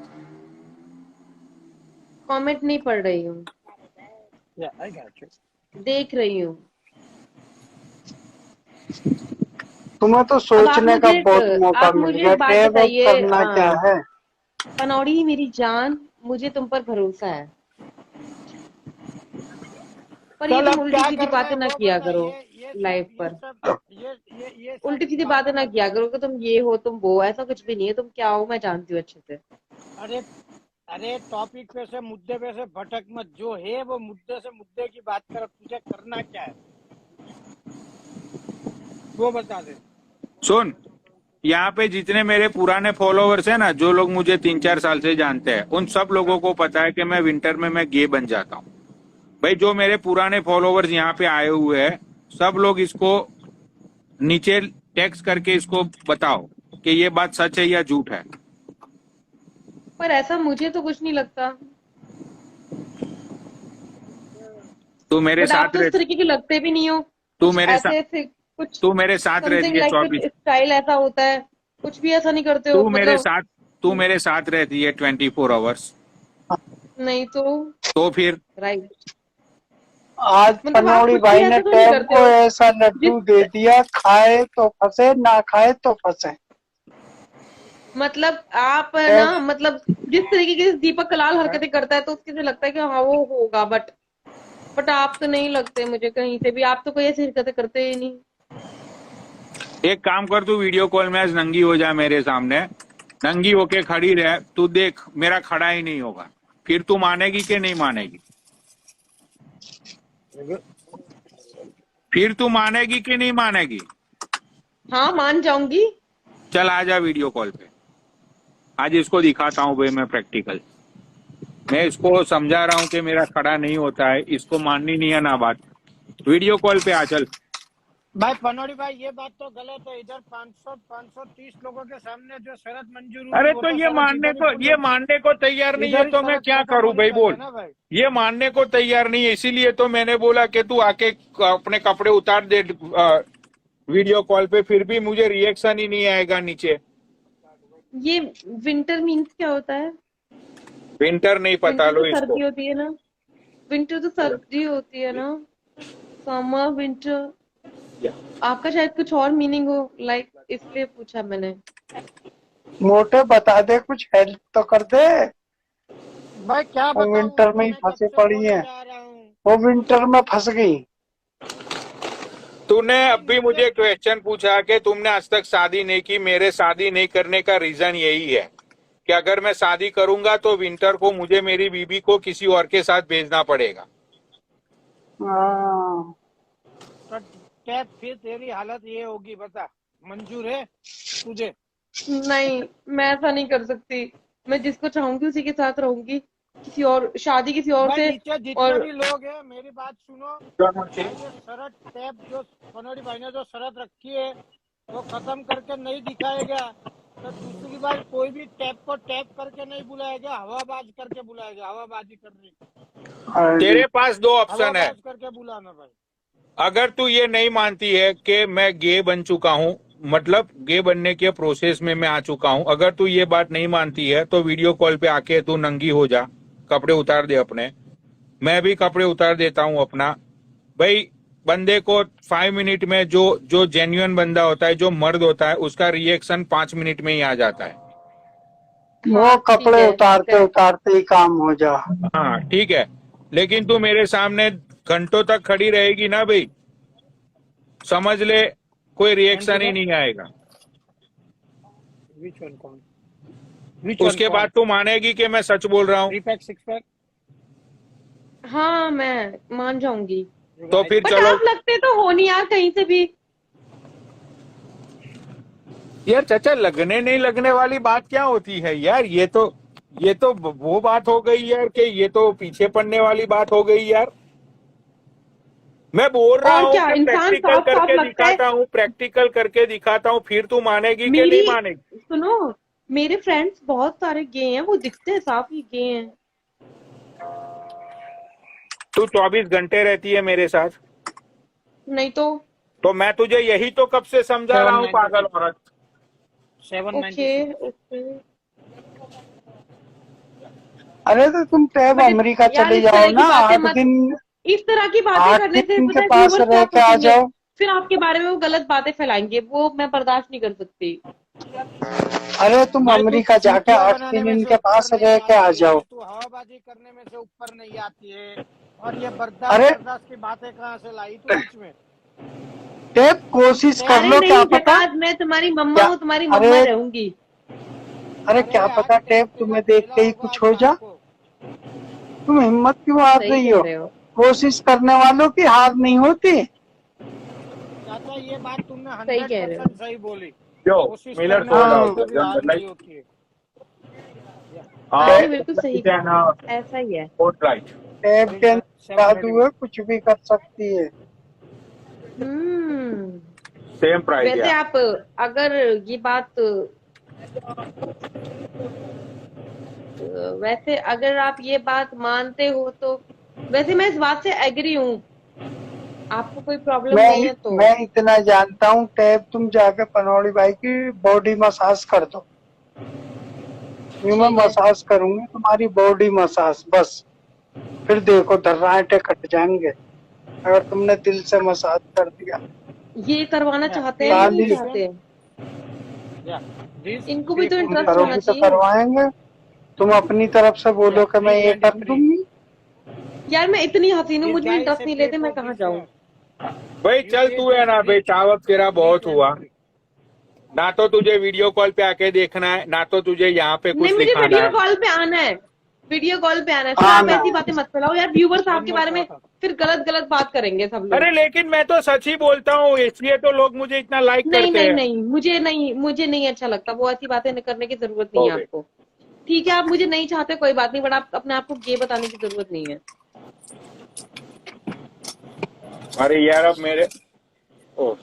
[SPEAKER 1] कमेंट नहीं पढ़ रही हूँ,
[SPEAKER 5] Yeah, I got you.
[SPEAKER 1] देख रही हूँ।
[SPEAKER 3] तुम्हें तो सोचने का बहुत मौका
[SPEAKER 1] आप
[SPEAKER 3] मिल
[SPEAKER 1] मुझे
[SPEAKER 3] गया
[SPEAKER 1] एक बात
[SPEAKER 3] कि अब
[SPEAKER 1] बताइए।
[SPEAKER 3] करना क्या है।
[SPEAKER 1] पनौड़ी मेरी जान, मुझे तुम पर भरोसा है, पर ये
[SPEAKER 5] चल
[SPEAKER 1] तुम
[SPEAKER 5] अब
[SPEAKER 1] उल्टी
[SPEAKER 5] क्या
[SPEAKER 1] सीधी
[SPEAKER 5] करना है
[SPEAKER 1] बातें ना
[SPEAKER 5] वो
[SPEAKER 1] किया
[SPEAKER 5] बता।
[SPEAKER 1] करो
[SPEAKER 5] ये
[SPEAKER 1] लाइव
[SPEAKER 5] सब
[SPEAKER 1] पर।
[SPEAKER 5] ये
[SPEAKER 1] उल्टी
[SPEAKER 5] सब
[SPEAKER 1] सीधी बातें ना
[SPEAKER 5] मत
[SPEAKER 1] किया
[SPEAKER 5] कर।
[SPEAKER 1] करो कि तुम ये हो तुम वो, ऐसा कुछ भी नहीं है। तुम क्या हो मैं जानती हूँ अच्छे से।
[SPEAKER 5] अरे अरे टॉपिक पे से मुद्दे पे से भटक मत। जो है वो मुद्दे से मुद्दे की बात कर। तुझे करना क्या है वो बता दे।
[SPEAKER 4] सुन, यहाँ पे जितने मेरे पुराने फॉलोवर्स हैं ना, जो लोग मुझे 3-4 साल से जानते हैं, उन सब लोगों को पता है कि मैं विंटर में मैं गे बन जाता हूँ। भाई जो मेरे पुराने फॉलोवर्स यहाँ पे आए हुए हैं, सब लोग इसको नीचे टेक्स्ट करके इसको बताओ कि ये बात सच है या झूठ है।
[SPEAKER 1] पर ऐसा मुझे तो कुछ नहीं लगता।
[SPEAKER 4] तू मेरे
[SPEAKER 1] बट आप
[SPEAKER 4] साथ
[SPEAKER 1] तो उस
[SPEAKER 4] रह
[SPEAKER 1] तरीके के लगते भी नहीं हो।
[SPEAKER 4] तू
[SPEAKER 1] कुछ
[SPEAKER 4] मेरे साथ
[SPEAKER 1] ऐसे ऐसे कुछ
[SPEAKER 4] तू मेरे साथ रहती
[SPEAKER 1] समथिंग
[SPEAKER 4] है
[SPEAKER 1] लाइक
[SPEAKER 4] 24।
[SPEAKER 1] कुछ स्टाइल ऐसा होता है, कुछ भी ऐसा नहीं करते हो मतलब।
[SPEAKER 4] तू मेरे साथ रहती है 24 आवर्स।
[SPEAKER 1] नहीं
[SPEAKER 4] तो फिर
[SPEAKER 1] राइट,
[SPEAKER 3] आज
[SPEAKER 1] मतलब आप
[SPEAKER 3] पनौड़ी
[SPEAKER 1] कुछ भी
[SPEAKER 3] भाई ने
[SPEAKER 1] ऐसा तो नहीं
[SPEAKER 3] टैब
[SPEAKER 1] करते
[SPEAKER 3] को
[SPEAKER 1] हो
[SPEAKER 3] ऐसा लड्डू
[SPEAKER 1] जिस
[SPEAKER 3] दे दिया, खाए तो फंसे, ना खाए तो फंसे।
[SPEAKER 1] मतलब आप ना,
[SPEAKER 3] टैब
[SPEAKER 1] मतलब जिस तरीके की दीपक कलाल हरकतें करता है तो उसके से लगता है कि हाँ वो होगा, बट आप तो नहीं लगते मुझे कहीं से भी। आप तो कोई ऐसी हरकतें करते ही नहीं।
[SPEAKER 4] एक काम कर, तू वीडियो कॉल में आज नंगी हो जा मेरे सामने, नंगी होके खड़ी रह, तू देख मेरा खड़ा ही नहीं होगा। फिर तू मानेगी कि नहीं मानेगी? फिर तू मानेगी कि नहीं मानेगी?
[SPEAKER 1] हाँ मान जाऊंगी।
[SPEAKER 4] चल आ जा वीडियो कॉल पे, आज इसको दिखाता हूँ भाई मैं प्रैक्टिकल। मैं इसको समझा रहा हूँ कि मेरा खड़ा नहीं होता है, इसको माननी नहीं है ना बात। वीडियो कॉल पे आ चल।
[SPEAKER 5] भाई पनौड़ी भाई ये बात तो गलत है। इधर 530 लोगों के सामने जो शरत मंजूर हुई
[SPEAKER 4] अरे
[SPEAKER 5] वो
[SPEAKER 4] तो
[SPEAKER 5] तो
[SPEAKER 4] ये
[SPEAKER 5] शरत
[SPEAKER 4] मानने को तैयार नहीं है,
[SPEAKER 5] इधर ही
[SPEAKER 4] तो मैं
[SPEAKER 5] शरत
[SPEAKER 4] क्या
[SPEAKER 5] खत्म
[SPEAKER 4] करूं
[SPEAKER 5] होनी
[SPEAKER 4] भाई?
[SPEAKER 5] चाहिए
[SPEAKER 4] बोल।
[SPEAKER 5] ना भाई।
[SPEAKER 4] ये मानने को तैयार नहीं है, इसीलिए तो मैंने बोला कि तू आके अपने कपड़े उतार दे वीडियो कॉल पे, फिर भी मुझे रिएक्शन ही नहीं आएगा नीचे।
[SPEAKER 1] ये विंटर मीन्स क्या होता है?
[SPEAKER 4] विंटर नहीं पता
[SPEAKER 1] विंटर
[SPEAKER 4] लो
[SPEAKER 1] तो
[SPEAKER 4] इसको।
[SPEAKER 1] सर्दी होती है ना। विंटर तो सर्दी होती है ना। समर विंटर, आपका शायद कुछ और मीनिंग हो, लाइक इसलिए पूछा मैंने।
[SPEAKER 3] मोटे बता दे, कुछ हेल्प तो कर दे।
[SPEAKER 5] भाई क्या
[SPEAKER 3] वो
[SPEAKER 5] बताऊं,
[SPEAKER 3] विंटर में ही
[SPEAKER 5] मैं कब
[SPEAKER 3] फंसी
[SPEAKER 5] से
[SPEAKER 3] पड़ी
[SPEAKER 5] बोले
[SPEAKER 3] है,
[SPEAKER 5] जा रहा हूँ।
[SPEAKER 3] वो विंटर में फंस गई।
[SPEAKER 4] तूने अभी मुझे क्वेश्चन पूछा कि तुमने आज तक शादी नहीं की। मेरे शादी नहीं करने का रीजन यही है कि अगर मैं शादी करूंगा तो विंटर को मुझे मेरी बीबी को किसी और के साथ भेजना पड़ेगा।
[SPEAKER 3] हाँ।
[SPEAKER 5] तो क्या फिर तेरी हालत ये होगी, बता। मंजूर है तुझे?
[SPEAKER 1] नहीं, मैं ऐसा नहीं कर सकती। मैं जिसको चाहूंगी उसी के साथ रहूंगी। किसी और शादी किसी और
[SPEAKER 5] भाई
[SPEAKER 1] से।
[SPEAKER 5] नीचे जितने
[SPEAKER 1] और
[SPEAKER 5] भी लोग हैं मेरी बात सुनो भाई, ये शरत टैप जो पनोड़ी भाई ने जो शरत रखी है वो खत्म करके नहीं दिखाएगा तो दूसरी बार कोई भी टैप को टैप करके नहीं बुलाएगा, हवाबाज करके बुलाएगा, हवाबाजी करने
[SPEAKER 3] हाँ जी।
[SPEAKER 4] तेरे पास दो ऑप्शन है।
[SPEAKER 5] हवाबाज करके बुलाना भाई।
[SPEAKER 4] अगर तू ये नहीं मानती है कि मैं गे बन चुका हूँ, मतलब गे बनने के प्रोसेस में मैं आ चुका हूँ, अगर तू ये बात नहीं मानती है तो वीडियो कॉल पे आके तू नंगी हो जा, कपड़े उतार दे अपने, मैं भी कपड़े उतार देता हूँ अपना। भाई बंदे को 5 मिनट में जो जो जेन्युइन बंदा होता है, जो मर्द होता है, उसका रिएक्शन 5 मिनट में ही आ जाता है।
[SPEAKER 3] वो
[SPEAKER 1] हाँ ठीक
[SPEAKER 3] कपड़े
[SPEAKER 1] है,
[SPEAKER 3] उतारते
[SPEAKER 1] करेक्ट।
[SPEAKER 3] उतारते ही काम हो जा।
[SPEAKER 4] हाँ ठीक है, लेकिन तू मेरे सामने घंटों तक खड़ी रहेगी ना भाई, समझ ले कोई रिएक्शन ही नहीं आएगा।
[SPEAKER 5] Which one कौन?
[SPEAKER 4] उसके बाद तू मानेगी कि मैं सच बोल रहा हूँ।
[SPEAKER 5] 3 पैक 6 पैक
[SPEAKER 1] हाँ मैं मान जाऊंगी,
[SPEAKER 4] तो फिर
[SPEAKER 1] बट
[SPEAKER 4] चलो
[SPEAKER 1] आप लगते तो हो नहीं यार कहीं से भी।
[SPEAKER 4] यार, चाचा लगने नहीं लगने वाली बात क्या होती है यार, ये तो वो बात हो गई यार कि ये तो पीछे पड़ने वाली बात हो गई यार। मैं बोल रहा
[SPEAKER 1] और
[SPEAKER 4] हूँ
[SPEAKER 1] क्या,
[SPEAKER 4] कि
[SPEAKER 1] इंसान
[SPEAKER 4] प्रैक्टिकल
[SPEAKER 1] साफ साफ
[SPEAKER 4] करके
[SPEAKER 1] लगता है।
[SPEAKER 4] दिखाता हूँ, प्रैक्टिकल करके दिखाता हूँ, फिर तू मानेगी कि
[SPEAKER 1] मेरी
[SPEAKER 4] नहीं मानेगी।
[SPEAKER 1] सुनो, मेरे फ्रेंड्स बहुत सारे गे हैं, वो दिखते हैं साफ ही गे हैं।
[SPEAKER 4] तू 24 घंटे रहती है मेरे साथ,
[SPEAKER 1] नहीं
[SPEAKER 4] तो मैं तुझे यही तो कब से समझा रहा हूँ
[SPEAKER 5] 796
[SPEAKER 4] पागल औरत।
[SPEAKER 5] 796
[SPEAKER 1] ओके ओके।
[SPEAKER 3] अरे तो तुम टैब
[SPEAKER 1] बट
[SPEAKER 3] अमेरिका
[SPEAKER 1] यार
[SPEAKER 3] चले
[SPEAKER 1] इस
[SPEAKER 3] जाओ
[SPEAKER 1] तरह की
[SPEAKER 3] ना,
[SPEAKER 1] बातें
[SPEAKER 3] 8
[SPEAKER 1] मत,
[SPEAKER 3] दिन
[SPEAKER 1] इस तरह की बातें
[SPEAKER 3] 8
[SPEAKER 1] करने से
[SPEAKER 3] दिन
[SPEAKER 1] पता
[SPEAKER 3] इनके
[SPEAKER 1] है
[SPEAKER 3] पास
[SPEAKER 1] व्यूवर्स क्या
[SPEAKER 3] रह के आ
[SPEAKER 1] सोचेंगे,
[SPEAKER 3] जाओ।
[SPEAKER 1] फिर आपके बारे में वो गलत बातें फैलाएंगे, वो मैं बर्दाश्त नहीं कर सकती।
[SPEAKER 3] अरे तुम
[SPEAKER 5] भाई तू
[SPEAKER 3] अमेरिका जाके
[SPEAKER 5] वीडियो
[SPEAKER 3] 8
[SPEAKER 5] बनाने
[SPEAKER 3] दिन
[SPEAKER 5] में से
[SPEAKER 3] इनके
[SPEAKER 5] ऊपर
[SPEAKER 3] पास
[SPEAKER 5] नहीं
[SPEAKER 3] रह के आ
[SPEAKER 5] आती
[SPEAKER 3] जाओ।
[SPEAKER 5] है, तू हवाबाजी करने में से ऊपर नहीं आती है, और ये
[SPEAKER 3] अरे
[SPEAKER 5] बर्दाश्त की बातें कहाँ से लाई तू बीच में?
[SPEAKER 3] टैब कोशिश कर
[SPEAKER 1] अरे
[SPEAKER 3] लो, क्या
[SPEAKER 1] नहीं
[SPEAKER 3] पता
[SPEAKER 1] जनाब, मैं तुम्हारी मम्मा
[SPEAKER 3] क्या।
[SPEAKER 1] हूँ, तुम्हारी
[SPEAKER 3] अरे
[SPEAKER 1] मम्मा रहूंगी।
[SPEAKER 3] अरे
[SPEAKER 5] अरे
[SPEAKER 3] क्या
[SPEAKER 5] आज
[SPEAKER 3] पता
[SPEAKER 5] टैप
[SPEAKER 3] टैब
[SPEAKER 5] के
[SPEAKER 3] तुम्हें
[SPEAKER 5] बाद
[SPEAKER 3] देख
[SPEAKER 5] खेला
[SPEAKER 3] के ही
[SPEAKER 5] होगा
[SPEAKER 3] कुछ
[SPEAKER 5] आज
[SPEAKER 3] हो
[SPEAKER 5] रात
[SPEAKER 3] जा।
[SPEAKER 5] को।
[SPEAKER 3] तुम हिम्मत क्यों हार
[SPEAKER 1] सही
[SPEAKER 3] रही
[SPEAKER 1] कह
[SPEAKER 3] हो?
[SPEAKER 1] रहे हो।
[SPEAKER 3] कोशिश करने वालों की हार नहीं होती।
[SPEAKER 5] चाचा ये बात तुमने
[SPEAKER 1] सही कह रहे हो।
[SPEAKER 5] 100% सही बोली,
[SPEAKER 4] जो
[SPEAKER 5] कोशिश
[SPEAKER 4] मिलर
[SPEAKER 5] करने
[SPEAKER 4] सोल्ड
[SPEAKER 5] वालों
[SPEAKER 3] हाँ
[SPEAKER 5] की
[SPEAKER 4] आउट
[SPEAKER 5] कभी हार नहीं होती है।
[SPEAKER 1] आपने बिल्कुल सही कहा, ऐसा ही है।
[SPEAKER 4] राइट।
[SPEAKER 3] टैब के अंदर जादू
[SPEAKER 5] 781
[SPEAKER 3] है, कुछ भी कर सकती है।
[SPEAKER 1] हम्म।
[SPEAKER 4] सेम प्राइस
[SPEAKER 1] वैसे
[SPEAKER 4] या
[SPEAKER 1] आप अगर ये बात वैसे अगर आप ये बात मानते हो तो वैसे मैं इस बात से एग्री हूँ, आपको कोई प्रॉब्लम नहीं है तो।
[SPEAKER 3] मैं इतना जानता हूँ टैब, तुम जाके पनौड़ी भाई की बॉडी मसाज कर दो। यूं मैं
[SPEAKER 1] ठीक है,
[SPEAKER 3] मसाज करूंगी तुम्हारी बॉडी मसाज, बस फिर देखो धर्राटे कट जाएंगे अगर तुमने दिल से मसाज कर दिया।
[SPEAKER 1] ये करवाना
[SPEAKER 5] Yeah,
[SPEAKER 1] चाहते हैं या नहीं
[SPEAKER 3] खाली
[SPEAKER 1] चाहते?
[SPEAKER 5] yeah, this
[SPEAKER 1] इनको भी तो
[SPEAKER 3] तुम
[SPEAKER 1] इंटरेस्ट होना
[SPEAKER 3] करोगी तो
[SPEAKER 1] चाहिए।
[SPEAKER 3] करवाएंगे। तुम अपनी तरफ से बोलो
[SPEAKER 5] yeah,
[SPEAKER 3] कि मैं ये कर
[SPEAKER 5] 323
[SPEAKER 3] दूंगी।
[SPEAKER 1] यार मैं इतनी हसीन हूँ,
[SPEAKER 5] this
[SPEAKER 1] मुझ में
[SPEAKER 5] guy
[SPEAKER 1] इंटरेस्ट
[SPEAKER 5] say
[SPEAKER 1] नहीं
[SPEAKER 5] pay
[SPEAKER 1] लेते, मैं
[SPEAKER 5] for
[SPEAKER 1] कहाँ
[SPEAKER 5] this
[SPEAKER 1] जाऊँ?
[SPEAKER 4] भाई चल तू है ना बेटा, वक्त तेरा बहुत हुआ,
[SPEAKER 5] 323
[SPEAKER 4] ना तो तुझे वीडियो कॉल पे आके देखना है, ना तो तुझे यहाँ पे
[SPEAKER 1] नहीं,
[SPEAKER 4] कुछ
[SPEAKER 1] मुझे
[SPEAKER 4] दिखाना
[SPEAKER 1] वीडियो
[SPEAKER 4] है।
[SPEAKER 1] कॉल पे आना है, वीडियो कॉल पे आना है, फिर आप
[SPEAKER 3] आना
[SPEAKER 1] ऐसी बातें मत फैलाओ यार, व्यूवर्स
[SPEAKER 5] one
[SPEAKER 1] आपके
[SPEAKER 5] more
[SPEAKER 1] बारे में
[SPEAKER 5] shot
[SPEAKER 1] फिर गलत गलत बात करेंगे सब लोग।
[SPEAKER 4] अरे लेकिन मैं तो सच ही बोलता हूँ, इसलिए तो लोग मुझे इतना लाइक
[SPEAKER 1] नहीं
[SPEAKER 4] करते
[SPEAKER 1] नहीं
[SPEAKER 4] हैं।
[SPEAKER 1] नहीं, मुझे नहीं अच्छा लगता, वो ऐसी बातें करने की जरूरत नहीं
[SPEAKER 4] हो
[SPEAKER 1] है
[SPEAKER 4] गए।
[SPEAKER 1] आपको। ठीक है, आप मुझे नहीं चाहते कोई बात नहीं, बट आप अपने आप को गे बताने की जरूरत नहीं है।
[SPEAKER 4] अरे यार अब मेरे ओ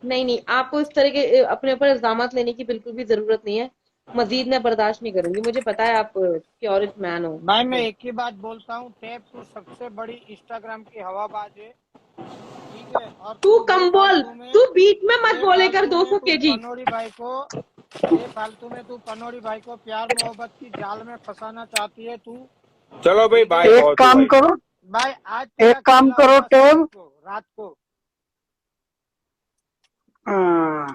[SPEAKER 1] नहीं नहीं, आपको इस तरह के अपने ऊपर इल्जामात लेने की बिल्कुल भी जरूरत नहीं है। मजीद मैं बर्दाश्त नहीं करूंगी, मुझे पता है आप प्योरिट मैन हो।
[SPEAKER 5] भाई मैं एक ही बात बोलता हूँ, टैप तू सबसे बड़ी इंस्टाग्राम की हवाबाज है, ठीक है? और
[SPEAKER 1] तू कम बोल, तू बीच में मत बोले कर 200 केजी।
[SPEAKER 5] फालतू में तू पनोड़ी भाई को प्यार मोहब्बत की जाल में फंसाना चाहती है तू।
[SPEAKER 4] चलो भाई बाय,
[SPEAKER 3] एक
[SPEAKER 4] बहुत
[SPEAKER 3] काम
[SPEAKER 4] हुआ।
[SPEAKER 3] करो,
[SPEAKER 5] भाई आज
[SPEAKER 3] एक काम करो टैब,
[SPEAKER 5] रात को
[SPEAKER 3] हाँ,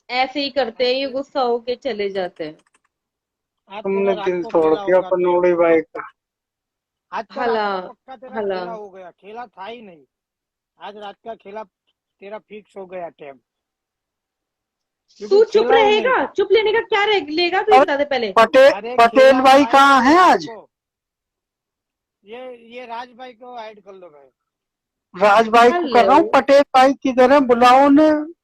[SPEAKER 1] ऐसे ही करते हैं, ये गुस्सा होके चले जाते हैं।
[SPEAKER 5] आज
[SPEAKER 3] तुमने
[SPEAKER 5] तेरा रात
[SPEAKER 3] दिल
[SPEAKER 5] को
[SPEAKER 3] तोड़
[SPEAKER 5] खेला
[SPEAKER 3] दिया
[SPEAKER 5] होगा टैप।
[SPEAKER 3] पनौड़ी भाई का।
[SPEAKER 5] आज तो
[SPEAKER 1] हला
[SPEAKER 5] रात को पक्का तेरा
[SPEAKER 1] हला।
[SPEAKER 5] खेला हो गया, खेला था ही नहीं, आज रात का खेला तेरा फिक्स हो गया टैप।
[SPEAKER 1] तू चुप
[SPEAKER 5] खेला ही नहीं
[SPEAKER 1] रहेगा?
[SPEAKER 5] था।
[SPEAKER 1] चुप लेने का क्या लेगा, तू बता दे पहले।
[SPEAKER 5] अरे
[SPEAKER 3] पटेल
[SPEAKER 5] खेला
[SPEAKER 3] भाई
[SPEAKER 5] था
[SPEAKER 3] कहाँ
[SPEAKER 5] ही
[SPEAKER 3] हैं
[SPEAKER 5] नहीं
[SPEAKER 3] आज?
[SPEAKER 5] रात को। ये राज भाई को ऐड कर लो भाई।
[SPEAKER 3] राज भाई को कर रहा हूँ,
[SPEAKER 1] हेलो,
[SPEAKER 3] पटेल भाई किधर है, बुलाओ उन्हें।